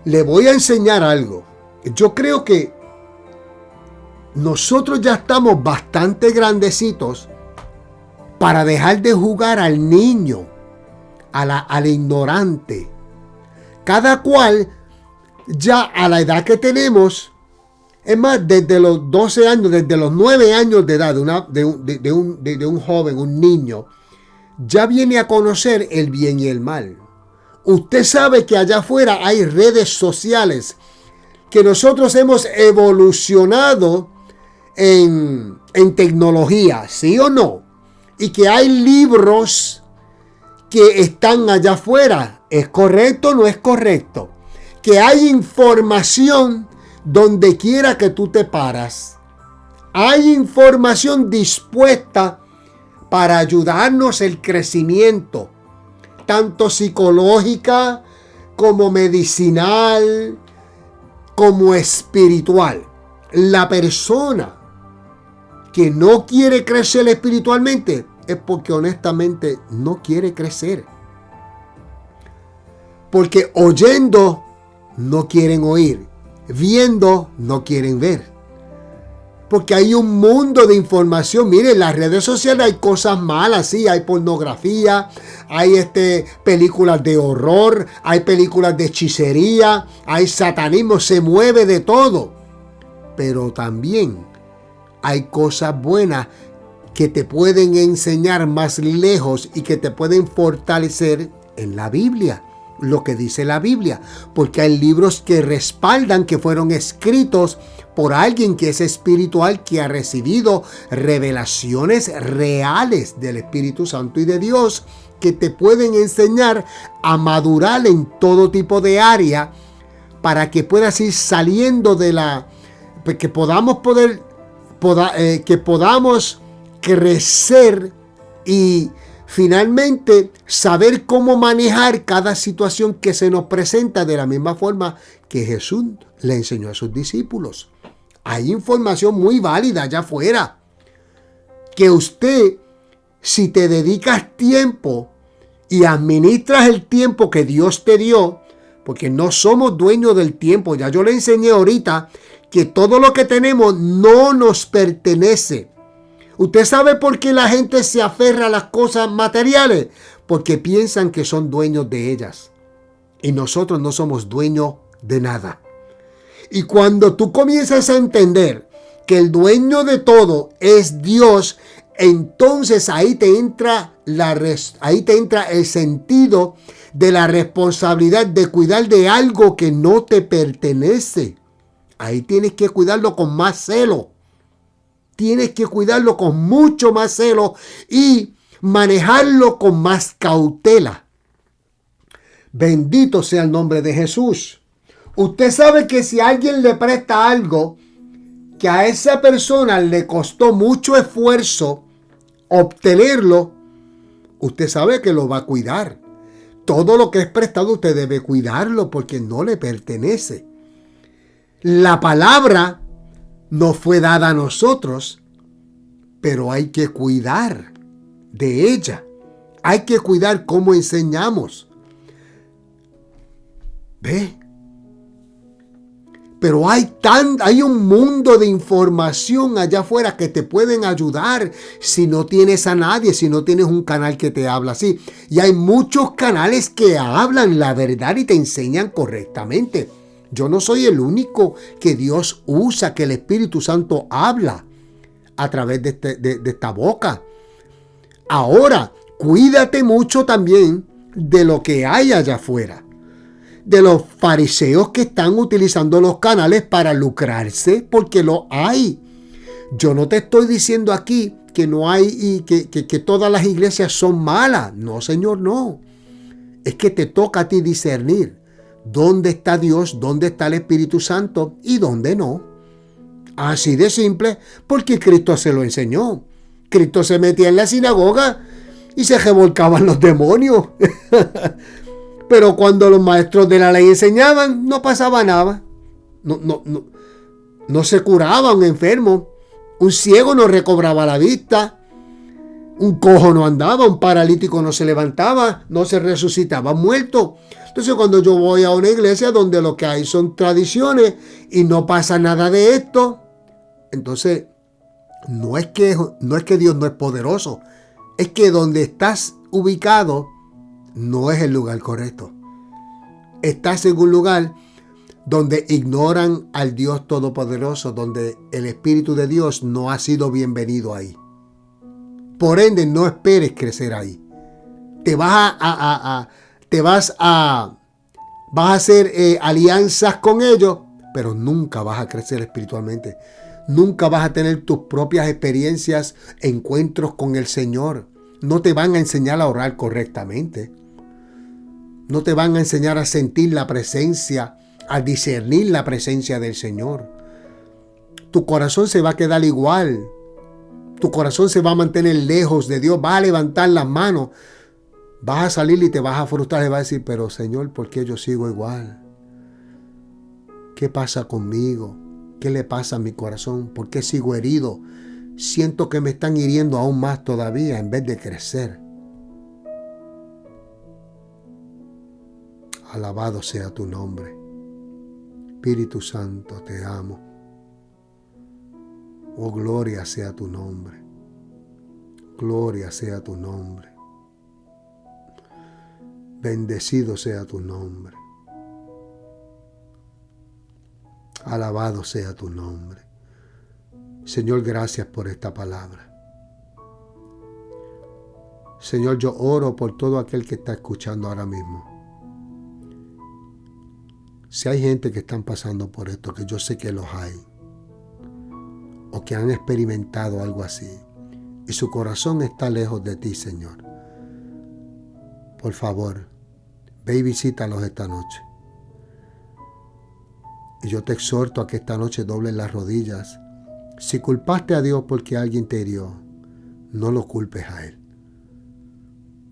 le voy a enseñar algo. Yo creo que nosotros ya estamos bastante grandecitos para dejar de jugar al niño, al ignorante. Cada cual, ya a la edad que tenemos, es más, desde los 12 años, desde los 9 años de edad de un joven, un niño, ya viene a conocer el bien y el mal. Usted sabe que allá afuera hay redes sociales, que nosotros hemos evolucionado en tecnología, ¿sí o no? Y que hay libros que están allá afuera. ¿Es correcto o no es correcto? Que hay información donde quiera que tú te paras. Hay información dispuesta para ayudarnos el crecimiento, tanto psicológica como medicinal, como espiritual. La persona que no quiere crecer espiritualmente es porque honestamente no quiere crecer. Porque oyendo no quieren oír, viendo no quieren ver. Porque hay un mundo de información. Mire, en las redes sociales hay cosas malas, sí, hay pornografía, hay películas de horror, hay películas de hechicería, hay satanismo, se mueve de todo. Pero también hay cosas buenas que te pueden enseñar más lejos y que te pueden fortalecer en la Biblia, lo que dice la Biblia, porque hay libros que respaldan que fueron escritos por alguien que es espiritual, que ha recibido revelaciones reales del Espíritu Santo y de Dios, que te pueden enseñar a madurar en todo tipo de área para que puedas ir saliendo de que podamos crecer y finalmente saber cómo manejar cada situación que se nos presenta, de la misma forma que Jesús le enseñó a sus discípulos. Hay información muy válida allá afuera que usted, si te dedicas tiempo y administras el tiempo que Dios te dio, porque no somos dueños del tiempo, ya yo le enseñé ahorita que todo lo que tenemos no nos pertenece. ¿Usted sabe por qué la gente se aferra a las cosas materiales? Porque piensan que son dueños de ellas. Y nosotros no somos dueños de nada. Y cuando tú comienzas a entender que el dueño de todo es Dios, entonces ahí te entra el sentido de la responsabilidad de cuidar de algo que no te pertenece. Ahí tienes que cuidarlo con más celo. Tienes que cuidarlo con mucho más celo y manejarlo con más cautela. Bendito sea el nombre de Jesús. Usted sabe que si alguien le presta algo que a esa persona le costó mucho esfuerzo obtenerlo, usted sabe que lo va a cuidar. Todo lo que es prestado usted debe cuidarlo porque no le pertenece. La palabra nos fue dada a nosotros, pero hay que cuidar de ella. Hay que cuidar cómo enseñamos. ¿Ve? Pero hay un mundo de información allá afuera que te pueden ayudar si no tienes a nadie, si no tienes un canal que te habla así. Y hay muchos canales que hablan la verdad y te enseñan correctamente. Yo no soy el único que Dios usa, que el Espíritu Santo habla a través de esta boca. Ahora, cuídate mucho también de lo que hay allá afuera. De los fariseos que están utilizando los canales para lucrarse, porque lo hay. Yo no te estoy diciendo aquí que no hay y que todas las iglesias son malas. No, Señor, no. Es que te toca a ti discernir dónde está Dios, dónde está el Espíritu Santo y dónde no. Así de simple, porque Cristo se lo enseñó. Cristo se metía en la sinagoga y se revolcaban los demonios. Pero cuando los maestros de la ley enseñaban, no pasaba nada. No se curaba un enfermo. Un ciego no recobraba la vista. Un cojo no andaba. Un paralítico no se levantaba. No se resucitaba muerto. Entonces, cuando yo voy a una iglesia donde lo que hay son tradiciones y no pasa nada de esto, entonces no es que Dios no es poderoso. Es que donde estás ubicado no es el lugar correcto. Estás en un lugar donde ignoran al Dios Todopoderoso, donde el Espíritu de Dios no ha sido bienvenido ahí. Por ende, no esperes crecer ahí. Vas a hacer alianzas con ellos, pero nunca vas a crecer espiritualmente. Nunca vas a tener tus propias experiencias, encuentros con el Señor. No te van a enseñar a orar correctamente. No te van a enseñar a sentir la presencia, a discernir la presencia del Señor. Tu corazón se va a quedar igual. Tu corazón se va a mantener lejos de Dios. Vas a levantar las manos. Vas a salir y te vas a frustrar y vas a decir, pero Señor, ¿por qué yo sigo igual? ¿Qué pasa conmigo? ¿Qué le pasa a mi corazón? ¿Por qué sigo herido? Siento que me están hiriendo aún más todavía en vez de crecer. Alabado sea tu nombre. Espíritu Santo, te amo. Oh, gloria sea tu nombre. Gloria sea tu nombre. Bendecido sea tu nombre. Alabado sea tu nombre. Señor, gracias por esta palabra. Señor, yo oro por todo aquel que está escuchando ahora mismo. Si hay gente que están pasando por esto, que yo sé que los hay, o que han experimentado algo así, y su corazón está lejos de ti, Señor, por favor, ve y visítalos esta noche. Y yo te exhorto a que esta noche dobles las rodillas. Si culpaste a Dios porque alguien te hirió, no lo culpes a Él.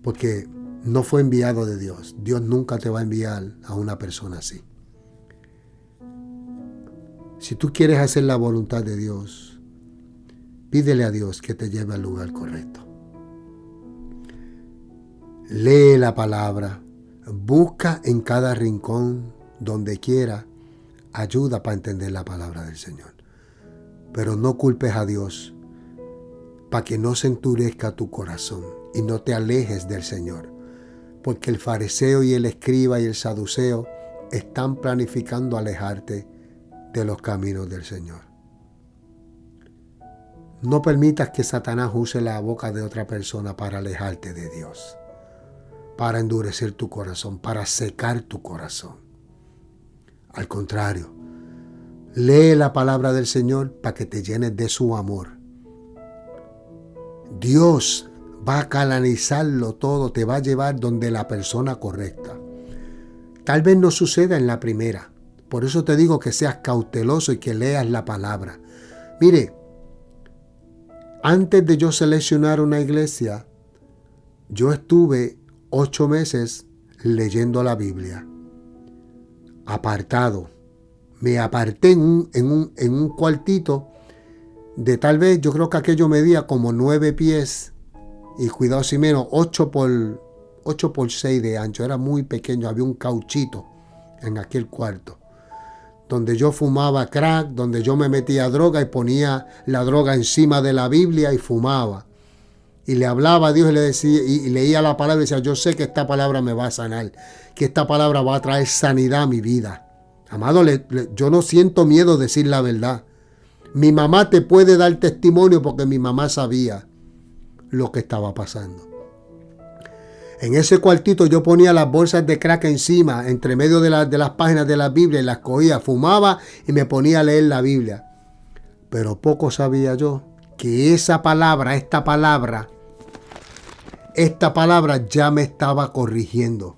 Porque no fue enviado de Dios. Dios nunca te va a enviar a una persona así. Si tú quieres hacer la voluntad de Dios, pídele a Dios que te lleve al lugar correcto. Lee la palabra. Busca en cada rincón, donde quiera, ayuda para entender la palabra del Señor. Pero no culpes a Dios para que no se endurezca tu corazón y no te alejes del Señor. Porque el fariseo y el escriba y el saduceo están planificando alejarte de los caminos del Señor. No permitas que Satanás use la boca de otra persona para alejarte de Dios, para endurecer tu corazón, para secar tu corazón. Al contrario, lee la palabra del Señor para que te llenes de su amor. Dios va a canalizarlo todo, te va a llevar donde la persona correcta. Tal vez no suceda en la primera. Por eso te digo que seas cauteloso y que leas la palabra. Mire, antes de yo seleccionar una iglesia, yo estuve 8 meses leyendo la Biblia. Apartado. Me aparté en un cuartito de tal vez, yo creo que aquello medía como 9 pies y cuidado si menos, 8 por 6 de ancho. Era muy pequeño, había un cauchito en aquel cuarto, donde yo fumaba crack, donde yo me metía droga y ponía la droga encima de la Biblia y fumaba. Y le hablaba a Dios y le decía, y leía la palabra y decía, yo sé que esta palabra me va a sanar, que esta palabra va a traer sanidad a mi vida. Amado, yo no siento miedo de decir la verdad. Mi mamá te puede dar testimonio porque mi mamá sabía lo que estaba pasando. En ese cuartito yo ponía las bolsas de crack encima, entre medio de las páginas de la Biblia, y las cogía, fumaba y me ponía a leer la Biblia. Pero poco sabía yo que esta palabra ya me estaba corrigiendo.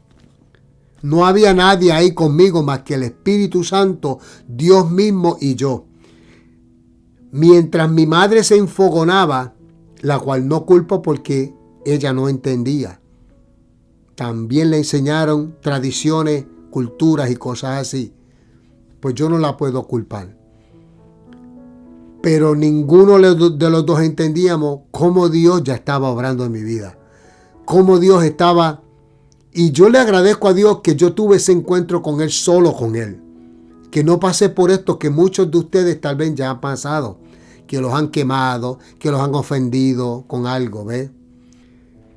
No había nadie ahí conmigo más que el Espíritu Santo, Dios mismo y yo. Mientras mi madre se enfogonaba, la cual no culpo porque ella no entendía. También le enseñaron tradiciones, culturas y cosas así. Pues yo no la puedo culpar. Pero ninguno de los dos entendíamos cómo Dios ya estaba obrando en mi vida. Cómo Dios estaba. Y yo le agradezco a Dios que yo tuve ese encuentro con Él, solo con Él. Que no pasé por esto que muchos de ustedes tal vez ya han pasado. Que los han quemado, que los han ofendido con algo, ¿ves?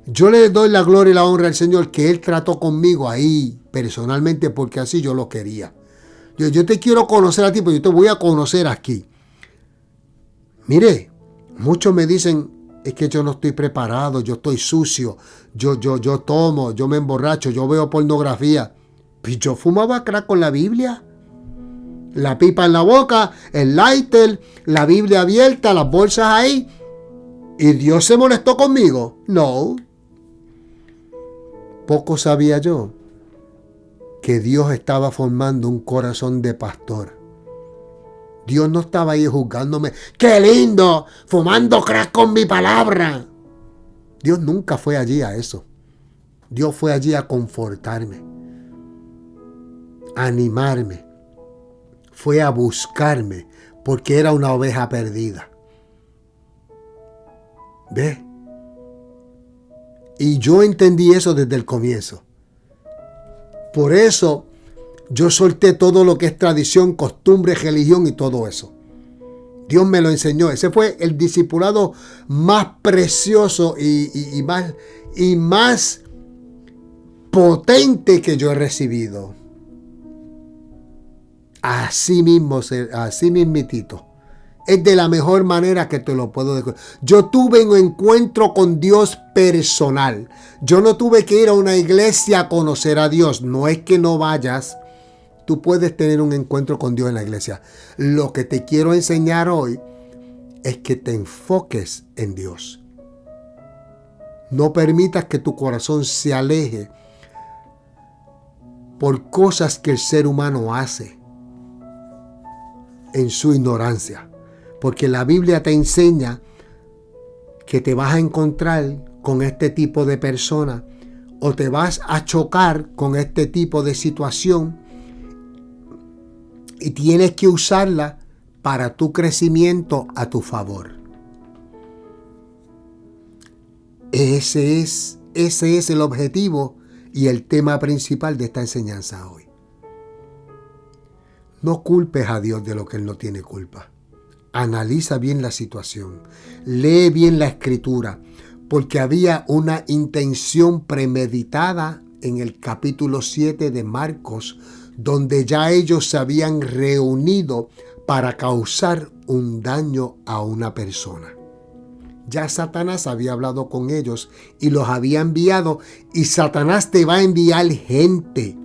Yo le doy la gloria y la honra al Señor que Él trató conmigo ahí personalmente porque así yo lo quería. Yo te quiero conocer a ti, pero yo te voy a conocer aquí. Mire, muchos me dicen, es que yo no estoy preparado, yo estoy sucio, yo tomo, yo me emborracho, yo veo pornografía. Pues yo fumaba crack con la Biblia. La pipa en la boca, el lighter, la Biblia abierta, las bolsas ahí. ¿Y Dios se molestó conmigo? No. Poco sabía yo que Dios estaba formando un corazón de pastor. Dios no estaba ahí juzgándome. ¡Qué lindo! Fumando crack con mi palabra. Dios nunca fue allí a eso. Dios fue allí a confortarme, a animarme. Fue a buscarme porque era una oveja perdida. ¿Ves? Y yo entendí eso desde el comienzo. Por eso yo solté todo lo que es tradición, costumbre, religión y todo eso. Dios me lo enseñó. Ese fue el discipulado más precioso y más potente que yo he recibido. Así mismitito. Es de la mejor manera que te lo puedo decir. Yo tuve un encuentro con Dios personal. Yo no tuve que ir a una iglesia a conocer a Dios. No es que no vayas. Tú puedes tener un encuentro con Dios en la iglesia. Lo que te quiero enseñar hoy es que te enfoques en Dios. No permitas que tu corazón se aleje por cosas que el ser humano hace en su ignorancia. Porque la Biblia te enseña que te vas a encontrar con este tipo de persona o te vas a chocar con este tipo de situación y tienes que usarla para tu crecimiento a tu favor. Ese es el objetivo y el tema principal de esta enseñanza hoy. No culpes a Dios de lo que Él no tiene culpa. Analiza bien la situación. Lee bien la escritura, porque había una intención premeditada en el capítulo 7 de Marcos, donde ya ellos se habían reunido para causar un daño a una persona. Ya Satanás había hablado con ellos y los había enviado, y Satanás te va a enviar gente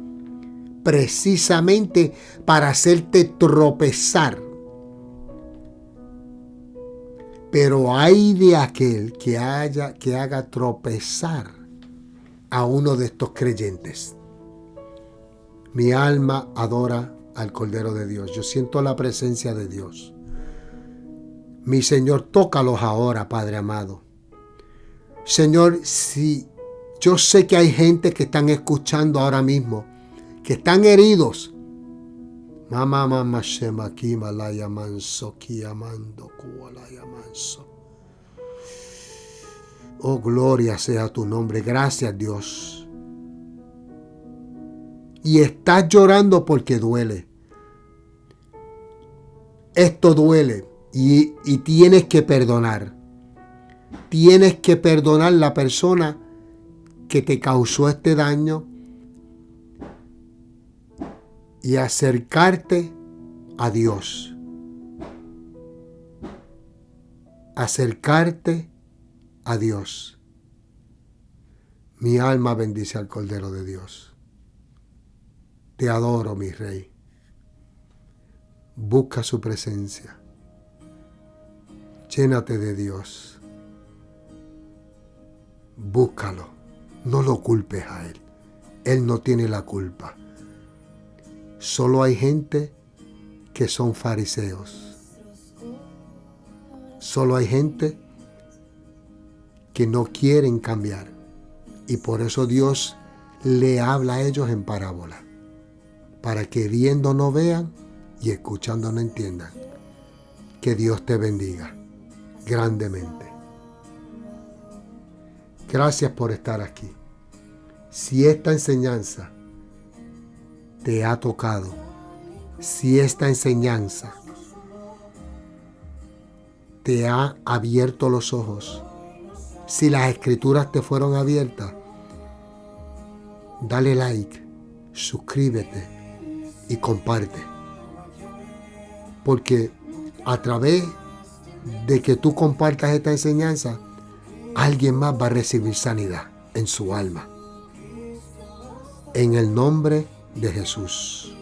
precisamente para hacerte tropezar. Pero hay de aquel que haga tropezar a uno de estos creyentes. Mi alma adora al Cordero de Dios. Yo siento la presencia de Dios. Mi Señor, tócalos ahora, Padre amado. Señor, si yo sé que hay gente que están escuchando ahora mismo, que están heridos. Mamá shema kima la yamanso kiamando kualaya manso. Oh, gloria sea tu nombre. Gracias, Dios. Y estás llorando porque duele. Esto duele y tienes que perdonar. Tienes que perdonar la persona que te causó este daño y acercarte a Dios. Acercarte a Dios. Mi alma bendice al Cordero de Dios. Te adoro, mi Rey. Busca su presencia. Llénate de Dios. Búscalo. No lo culpes a Él. Él no tiene la culpa. Solo hay gente que son fariseos. Solo hay gente que no quieren cambiar. Y por eso Dios le habla a ellos en parábola. Para que viendo no vean y escuchando no entiendan. Que Dios te bendiga grandemente. Gracias por estar aquí. Si esta enseñanza te ha tocado, si esta enseñanza te ha abierto los ojos, si las escrituras te fueron abiertas, dale like, suscríbete y comparte. Porque a través de que tú compartas esta enseñanza, alguien más va a recibir sanidad en su alma. En el nombre de Jesús.